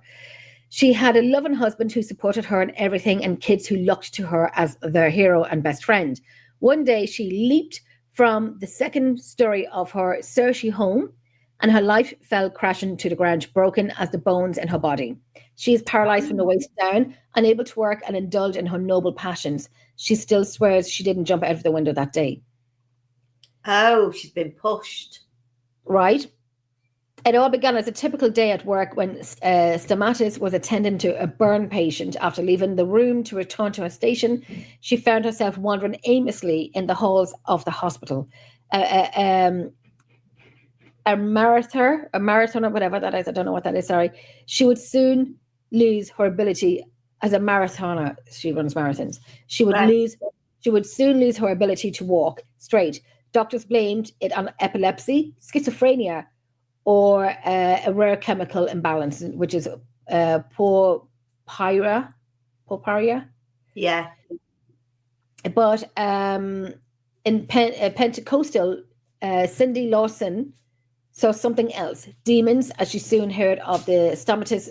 She had a loving husband who supported her in everything, and kids who looked to her as their hero and best friend. One day, she leaped from the second story of her Saoirse home, and her life fell crashing to the ground, broken as the bones in her body. She is paralyzed from the waist down, unable to work and indulge in her noble passions. She still swears she didn't jump out of the window that day. Oh, she's been pushed. Right. It all began as a typical day at work when Stamatis was attending to a burn patient. After leaving the room to return to her station, she found herself wandering aimlessly in the halls of the hospital. A marathon or whatever that is, I don't know what that is, sorry. She would soon lose her ability as a marathoner. She runs marathons. She would soon lose her ability to walk straight. Doctors blamed it on epilepsy, schizophrenia, or a rare chemical imbalance, which is porphyria. Yeah. But in Pentecostal, Cindy Lawson saw something else, demons, as she soon heard of the Stamatis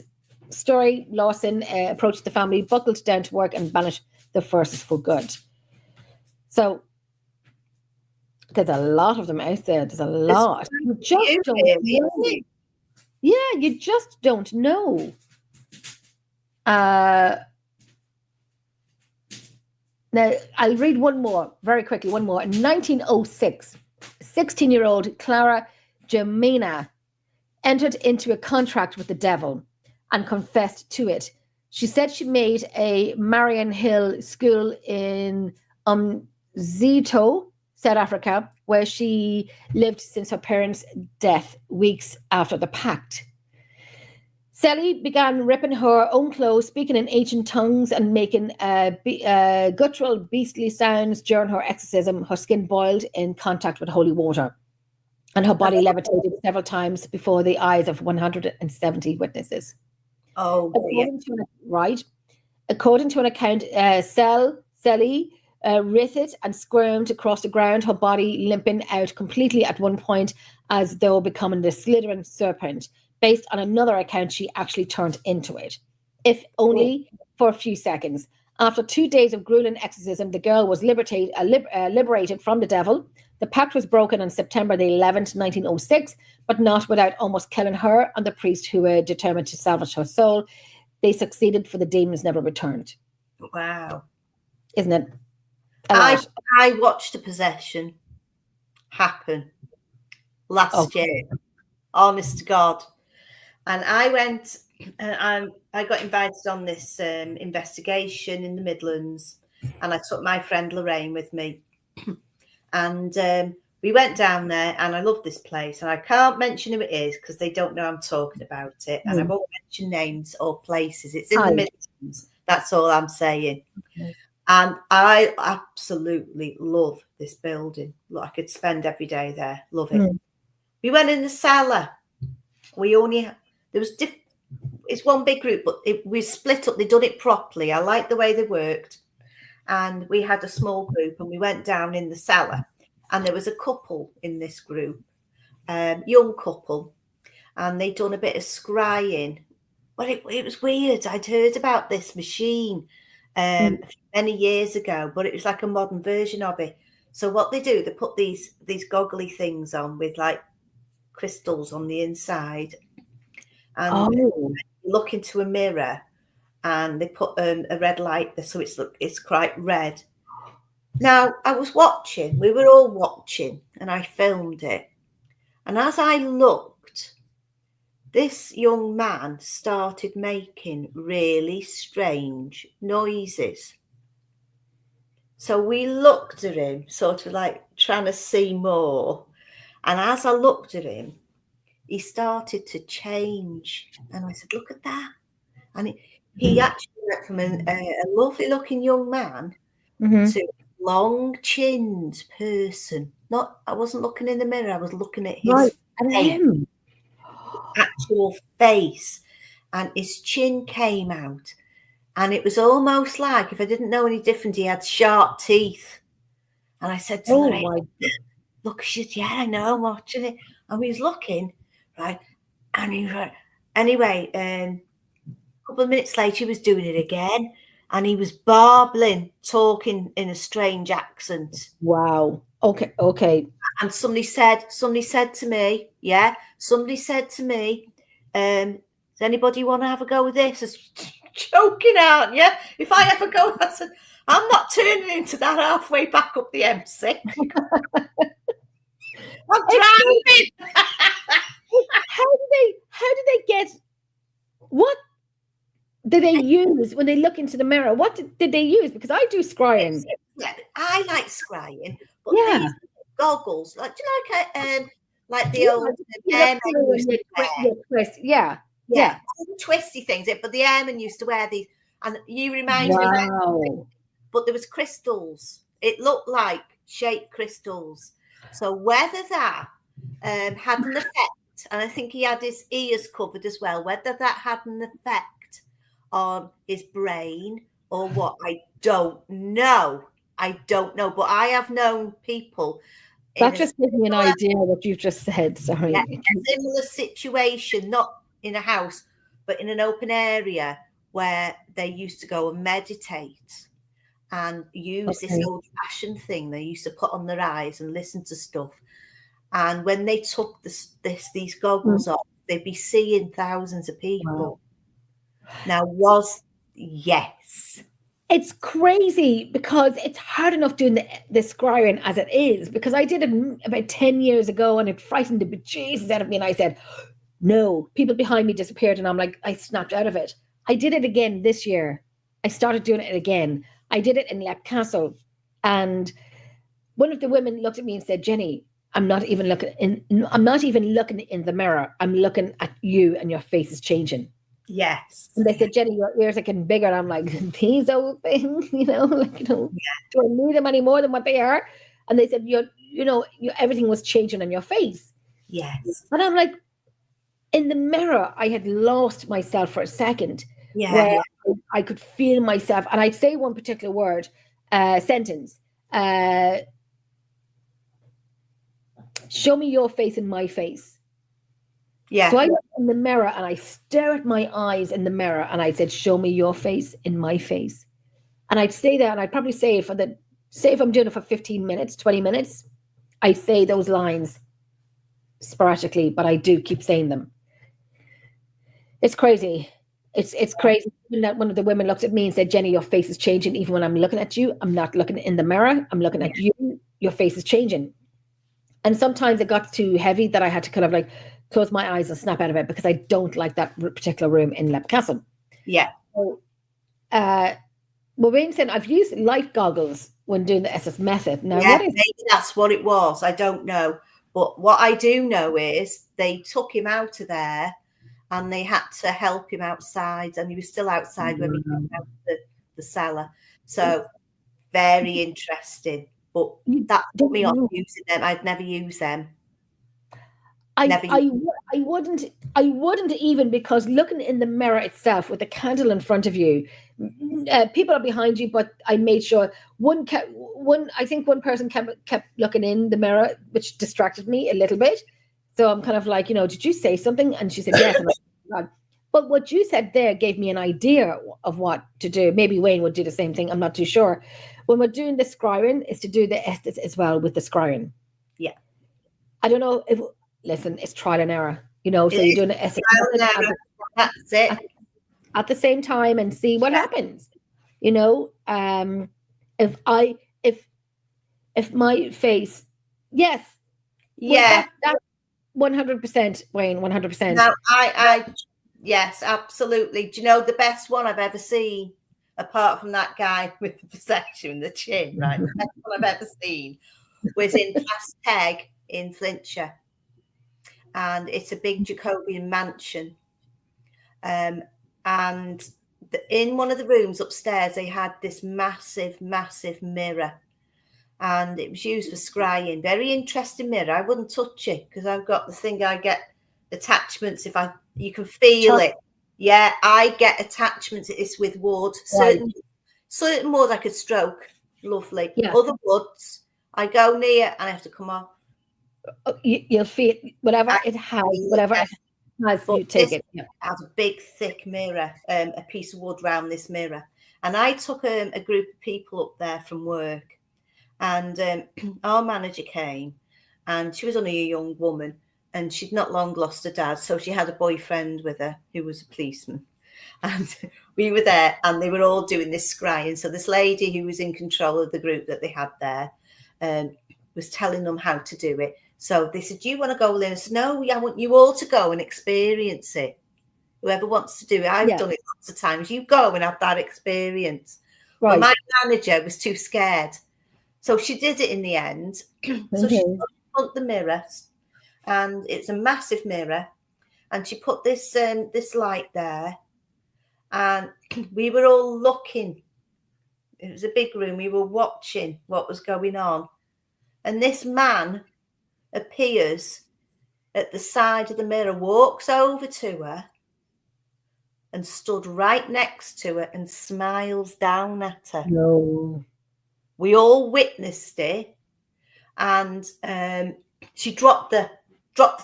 story. Lawson approached the family, buckled down to work, and banished the forces for good. So there's a lot of them out there. There's a lot. You just don't know. Yeah, you just don't know. Now, I'll read one more, very quickly, one more. In 1906, 16-year-old Clara Jemina entered into a contract with the devil and confessed to it. She said she made a Marian Hill school in Umzito, South Africa, where she lived since her parents' death weeks after the pact. Sally began ripping her own clothes, speaking in ancient tongues, and making guttural, beastly sounds during her exorcism. Her skin boiled in contact with holy water, and her body levitated several times before the eyes of 170 witnesses. Oh, According to an account, Sally writhed and squirmed across the ground, her body limping out completely at one point as though becoming the slithering serpent. Based on another account, she actually turned into it, if only for a few seconds. After 2 days of grueling exorcism, the girl was liberated from the devil. The pact was broken on September the 11th, 1906, but not without almost killing her and the priest who were determined to salvage her soul. They succeeded, for the demons never returned. Wow. Isn't it? I watched a possession happen last year, honest to God. And I went and I got invited on this investigation in the Midlands, and I took my friend Lorraine with me. And we went down there, and I love this place. And I can't mention who it is because they don't know I'm talking about it. And I won't mention names or places. It's in the Midlands. That's all I'm saying. Okay. And I absolutely love this building. Look, I could spend every day there. Love it. We went in the cellar. It's one big group, but we split up. They done it properly. I like the way they worked. And we had a small group, and we went down in the cellar. And there was a couple in this group, young couple, and they'd done a bit of scrying. Well, it was weird. I'd heard about this machine many years ago, but it was like a modern version of it. So what they do, they put these goggly things on with like crystals on the inside, and you look into a mirror, and they put a red light there, so it's quite red. Now, we were all watching, and I filmed it. And as I looked, this young man started making really strange noises. So we looked at him, sort of like trying to see more. And as I looked at him, he started to change. And I said, look at that. And he actually went from a lovely looking young man to a long chinned person. I wasn't looking in the mirror, I was looking at his face, actual face. And his chin came out. And it was almost like, if I didn't know any different, he had sharp teeth. And I said to Lorraine, look, she said, yeah, I know, I'm watching it. And we was looking, right? And he was like, anyway, a couple of minutes later, he was doing it again. And he was barbling, talking in a strange accent. Wow. Okay. And somebody said to me, does anybody want to have a go with this? I was joking, aren't you? If I ever go, I said, I'm not turning into that halfway back up the M6. I'm driving. How do they get, what did they use when they look into the mirror? What did they use? Because I do scrying. Yeah, I like scrying, but these goggles, like, do you like the old airmen used to wear? Yeah. Twisty things, but the airmen used to wear these, and you remind me. But there was crystals. It looked like shaped crystals. So whether that had an effect, and I think he had his ears covered as well, whether that had an effect on his brain or what, I don't know. But I have known people. That just gives me an idea what you've just said. Sorry. A similar situation, not in a house, but in an open area where they used to go and meditate and use this old-fashioned thing they used to put on their eyes and listen to stuff. And when they took these goggles off, they'd be seeing thousands of people. Wow. Now, yes. It's crazy because it's hard enough doing the scrying as it is, because I did it about 10 years ago and it frightened the bejesus out of me. And I said, no, people behind me disappeared. And I'm like, I snapped out of it. I did it again this year. I started doing it again. I did it in Castle. And one of the women looked at me and said, Jenny, I'm not even looking in the mirror. I'm looking at you and your face is changing. Yes. And they said, Jenny, your ears are getting bigger. And I'm like, these old things, do I need them any more than what they are? And they said, everything was changing on your face. Yes. And I'm like, in the mirror, I had lost myself for a second. Where I could feel myself. And I'd say one particular word, sentence. Show me your face in my face. Yeah. So I look in the mirror and I stare at my eyes in the mirror and I said, show me your face in my face. And I'd say that, and I'd probably say if I'm doing it for 15 minutes, 20 minutes, I say those lines sporadically, but I do keep saying them. It's crazy. It's crazy. One of the women looked at me and said, Jenny, your face is changing. Even when I'm looking at you, I'm not looking in the mirror. I'm looking at you. Your face is changing. And sometimes it got too heavy that I had to kind of like close my eyes and snap out of it because I don't like that particular room in Castle. Yeah. So, Maureen said, I've used light goggles when doing the SS method. Now, maybe that's what it was. I don't know. But what I do know is they took him out of there and they had to help him outside, and he was still outside when we came out of the cellar. So very interesting. But that put me off using them. I'd never use them. I wouldn't even, because looking in the mirror itself with the candle in front of you, people are behind you, but I made sure I think one person kept looking in the mirror, which distracted me a little bit. So I'm kind of like, did you say something? And she said, yes. And I said, but what you said there gave me an idea of what to do. Maybe Wayne would do the same thing. I'm not too sure. when we're doing the scrying, is to do the estes as well with the scrying. Yeah. I don't know if, listen, it's trial and error, you know, so you're doing the estes That's it. at the same time and see what happens, you know. If my face, yes, Yeah, that's 100%, Wayne, 100%. no, yes, absolutely. Do you know the best one I've ever seen, apart from that guy with the possession in the chin, right? The best one I've ever seen was in Peg in Flintshire, and it's a big Jacobean mansion. And in one of the rooms upstairs, they had this massive, massive mirror, and it was used for scrying. Very interesting mirror. I wouldn't touch it because I've got the thing. I get attachments if you can feel it. Yeah, I get attachments. It's with wood. Certain wood I could stroke. Lovely. Yeah. Other woods I go near and I have to come off. You'll feel whatever it has, whatever it has, you take it. Yeah. It has a big, thick mirror, a piece of wood round this mirror. And I took a group of people up there from work, and our manager came, and she was only a young woman, and she'd not long lost her dad, so she had a boyfriend with her who was a policeman. And we were there, and they were all doing this scrying. So this lady who was in control of the group that they had there was telling them how to do it. So they said, "Do you want to go in?" I said, "No, I want you all to go and experience it. Whoever wants to do it. I've done it lots of times. You go and have that experience." Right. But my manager was too scared. So she did it in the end. So she put the mirror, and it's a massive mirror, and she put this this light there, and we were all looking. It was a big room. We were watching what was going on, and this man appears at the side of the mirror, walks over to her, and stood right next to her and smiles down at her. No. We all witnessed it, and she dropped the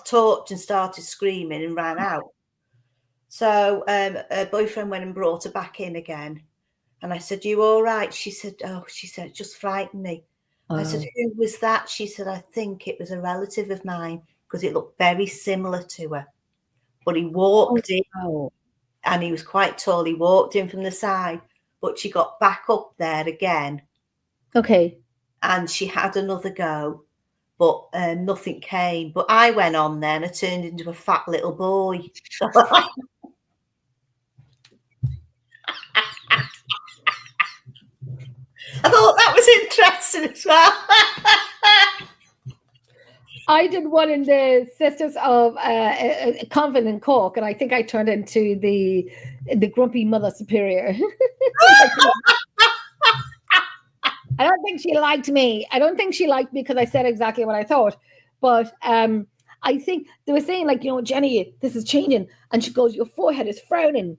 torch and started screaming and ran out. So her boyfriend went and brought her back in again, and I said, "You all right?" She said, "Oh," she said, "it just frightened me." I said, "Who was that?" She said, "I think it was a relative of mine because it looked very similar to her." But he walked in, and he was quite tall. He walked in from the side, but she got back up there again. Okay. And she had another go, but nothing came. But I went on there and I turned into a fat little boy. I thought that was interesting as well. I did one in the Sisters of a Convent in Cork, and I think I turned into the grumpy Mother Superior. I don't think she liked me. I don't think she liked me because I said exactly what I thought. But I think they were saying, like, you know, "Jenny, this is changing." And she goes, "Your forehead is frowning."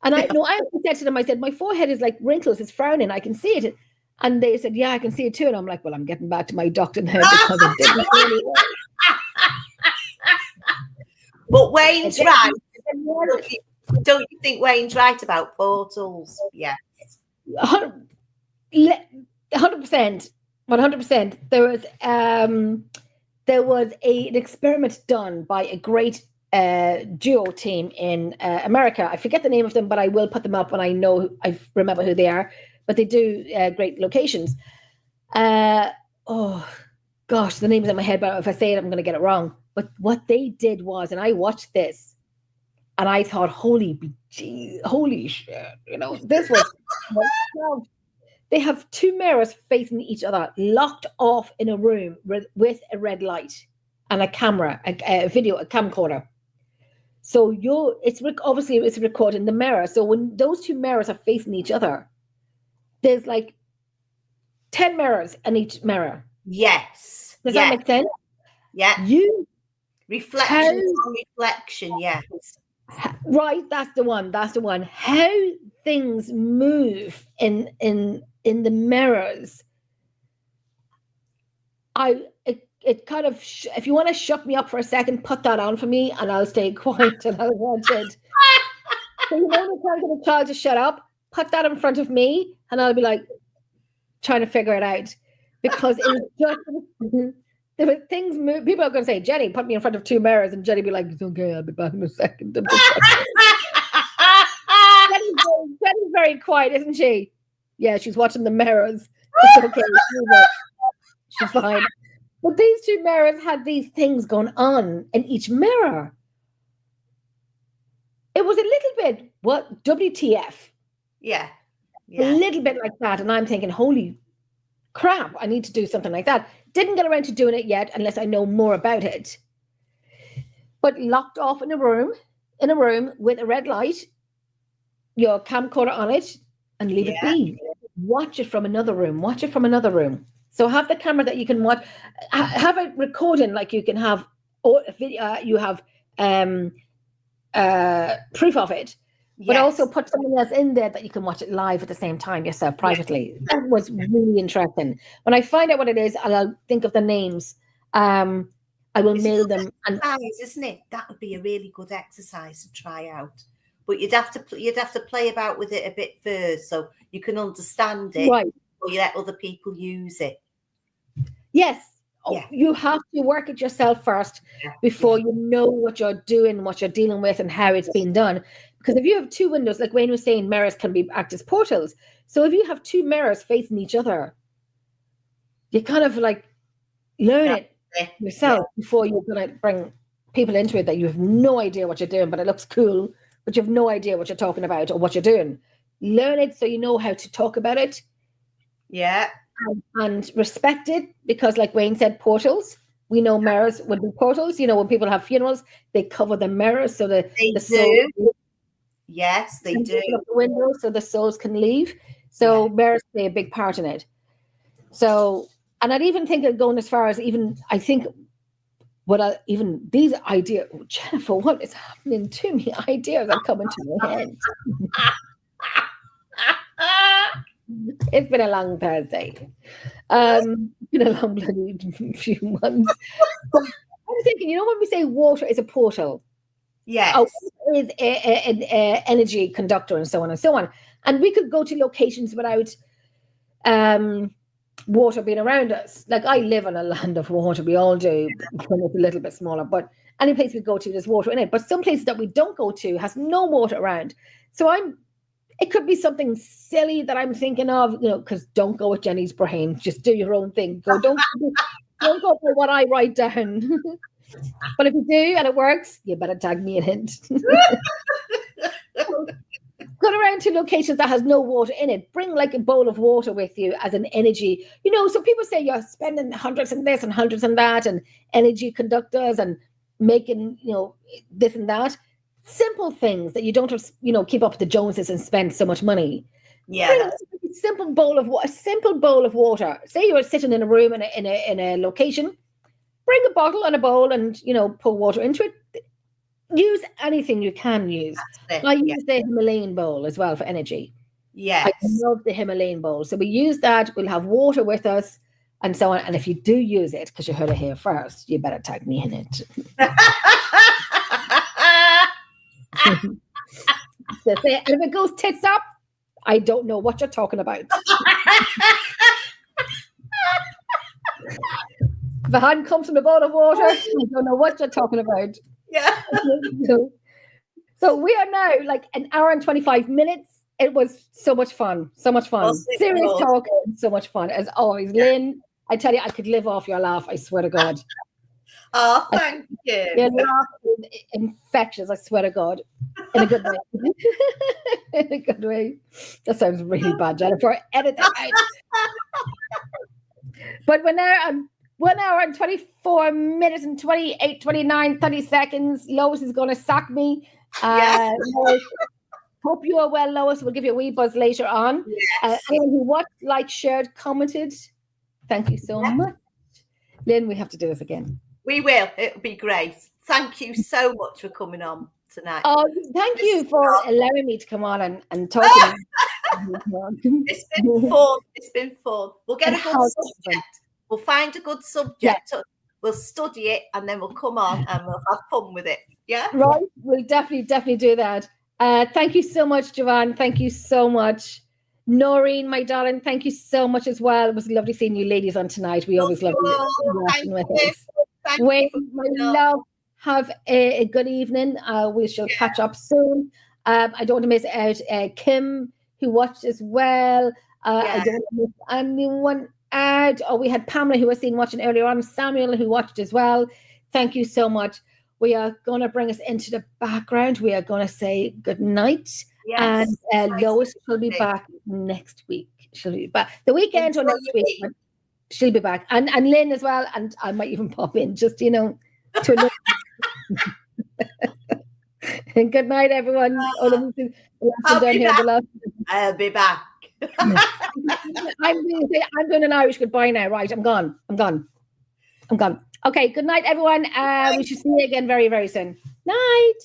And I said to them, I said, "My forehead is like wrinkles, it's frowning. I can see it." And they said, "Yeah, I can see it too." And I'm like, "Well, I'm getting back to my doctor now because it didn't really work." But Wayne's right. Don't you think Wayne's right about portals? Yeah. 100%. 100%. There was an experiment done by a great duo team in America. I forget the name of them, but I will put them up when I remember who they are. But they do great locations. Oh gosh, the name's in my head, but if I say it, I'm going to get it wrong. But what they did was, and I watched this, and I thought, holy shit, you know, this was. They have two mirrors facing each other, locked off in a room with a red light and a camera, a camcorder. So obviously it's recording the mirror. So when those two mirrors are facing each other, there's like 10 mirrors in each mirror. Yes. Does that make sense? Yeah. Reflection on reflection, yes. Right, that's the one. How things move in the mirrors. It kind of, if you want to shut me up for a second, put that on for me and I'll stay quiet and I'll watch it. So you know, when you're trying to get a child to shut up, put that in front of me and I'll be like, trying to figure it out because it was just there were things. People are going to say, "Jenny, put me in front of 2 mirrors," and Jenny be like, "It's okay, I'll be back in a second." Jenny's very quiet, isn't she? Yeah, she's watching the mirrors. It's okay. She's fine. But these 2 mirrors had these things going on in each mirror. It was a little bit, what, WTF? Yeah. A little bit like that. And I'm thinking, holy crap, I need to do something like that. Didn't get around to doing it yet unless I know more about it. But locked off in a room with a red light, your camcorder on it, and leave it be. Watch it from another room. So have the camera that you can watch, have it recording like you can have video, you have proof of it, but also put something else in there that you can watch it live at the same time yourself privately. That was really interesting. When I find out what it is, I'll think of the names. I will mail them. Isn't it? That would be a really good exercise to try out. But you'd have to play about with it a bit first so you can understand it, right? Or you let other people use it. Yes. You have to work it yourself first before you know what you're doing, what you're dealing with, and how it's being done. Because if you have 2 windows, like Wayne was saying, mirrors can act as portals. So if you have 2 mirrors facing each other, you kind of like learn it yourself before you're going to bring people into it that you have no idea what you're doing, but it looks cool, but you have no idea what you're talking about or what you're doing. Learn it so you know how to talk about it. Yeah. And respect it, because like Wayne said, portals. We know mirrors would be portals. You know, when people have funerals, they cover the mirrors so that the soul. Yes, they do. Open up the window so the souls can leave. So mirrors play a big part in it. So, and I'd even think of going as far as these ideas. Oh, Jennifer, what is happening to me? Ideas are coming to my head. It's been a long Thursday. Been a long bloody few months. But I'm thinking, when we say water is a portal, is an energy conductor and so on and so on. And we could go to locations without water being around us. Like I live on a land of water. We all do when it's a little bit smaller. But any place we go to, there's water in it. But some places that we don't go to has no water around. So it could be something silly that I'm thinking of, because don't go with Jenny's brain. Just do your own thing. Don't go for what I write down. But if you do and it works, you better tag me in it. Go around to locations that has no water in it. Bring like a bowl of water with you as an energy. So people say you're spending hundreds and this and hundreds and that and energy conductors and making, this and that. Simple things that you don't have, keep up with the Joneses and spend so much money. Yeah, bring a simple bowl of water. Say you were sitting in a room in a location. Bring a bottle and a bowl and pour water into it. Use anything you can use. I use the Himalayan bowl as well for energy. Yes, I love the Himalayan bowl. So we use that. We'll have water with us and so on. And if you do use it, because you heard it here first, you better tag me in it. And if it goes tits up, I don't know what you're talking about. If a hand comes from a bowl of water, I don't know what you're talking about. Yeah. So we are now like an hour and 25 minutes. It was so much fun. Serious talk, so much fun as always. Yeah. Lynn, I tell you, I could live off your laugh. I swear to God. Oh, thank you. Your laugh is infectious. I swear to God, in a good way. In a good way. That sounds really bad, Jennifer. Edit that out. But we're now on 1 hour and 24 minutes and 28, 29, 30 seconds. Lois is going to sack me. Lois, hope you are well, Lois. We'll give you a wee buzz later on. Yes. Anyone who watched, liked, shared, commented, thank you so much. Lynn, we have to do this again. We will. It'll be great. Thank you so much for coming on tonight. Oh, thank you for allowing me to come on and talk. It's been fun. It's been fun. We'll get a good subject. We'll find a good subject. Yeah. We'll study it and then we'll come on and we'll have fun with it. Yeah. Right. We'll definitely do that. Thank you so much, Joanne. Thank you so much. Noreen, my darling, thank you so much as well. It was lovely seeing you ladies on tonight. We always love you watching with us. Wayne, my love, have a good evening. We shall catch up soon. I don't want to miss out Kim, who watched as well. I don't want to miss anyone out. Oh, we had Pamela, who was seen watching earlier on. Samuel, who watched as well. Thank you so much. We are going to bring us into the background. We are going to say good night. Yes. And Lois will be back next week. She'll be back the weekend or next week. But she'll be back. And Lynn as well. And I might even pop in just, to look. And good night, everyone. I'll be back. I'm doing an Irish goodbye now. Right. I'm gone. Okay. Good night, everyone. We should see you again very, very soon. Night.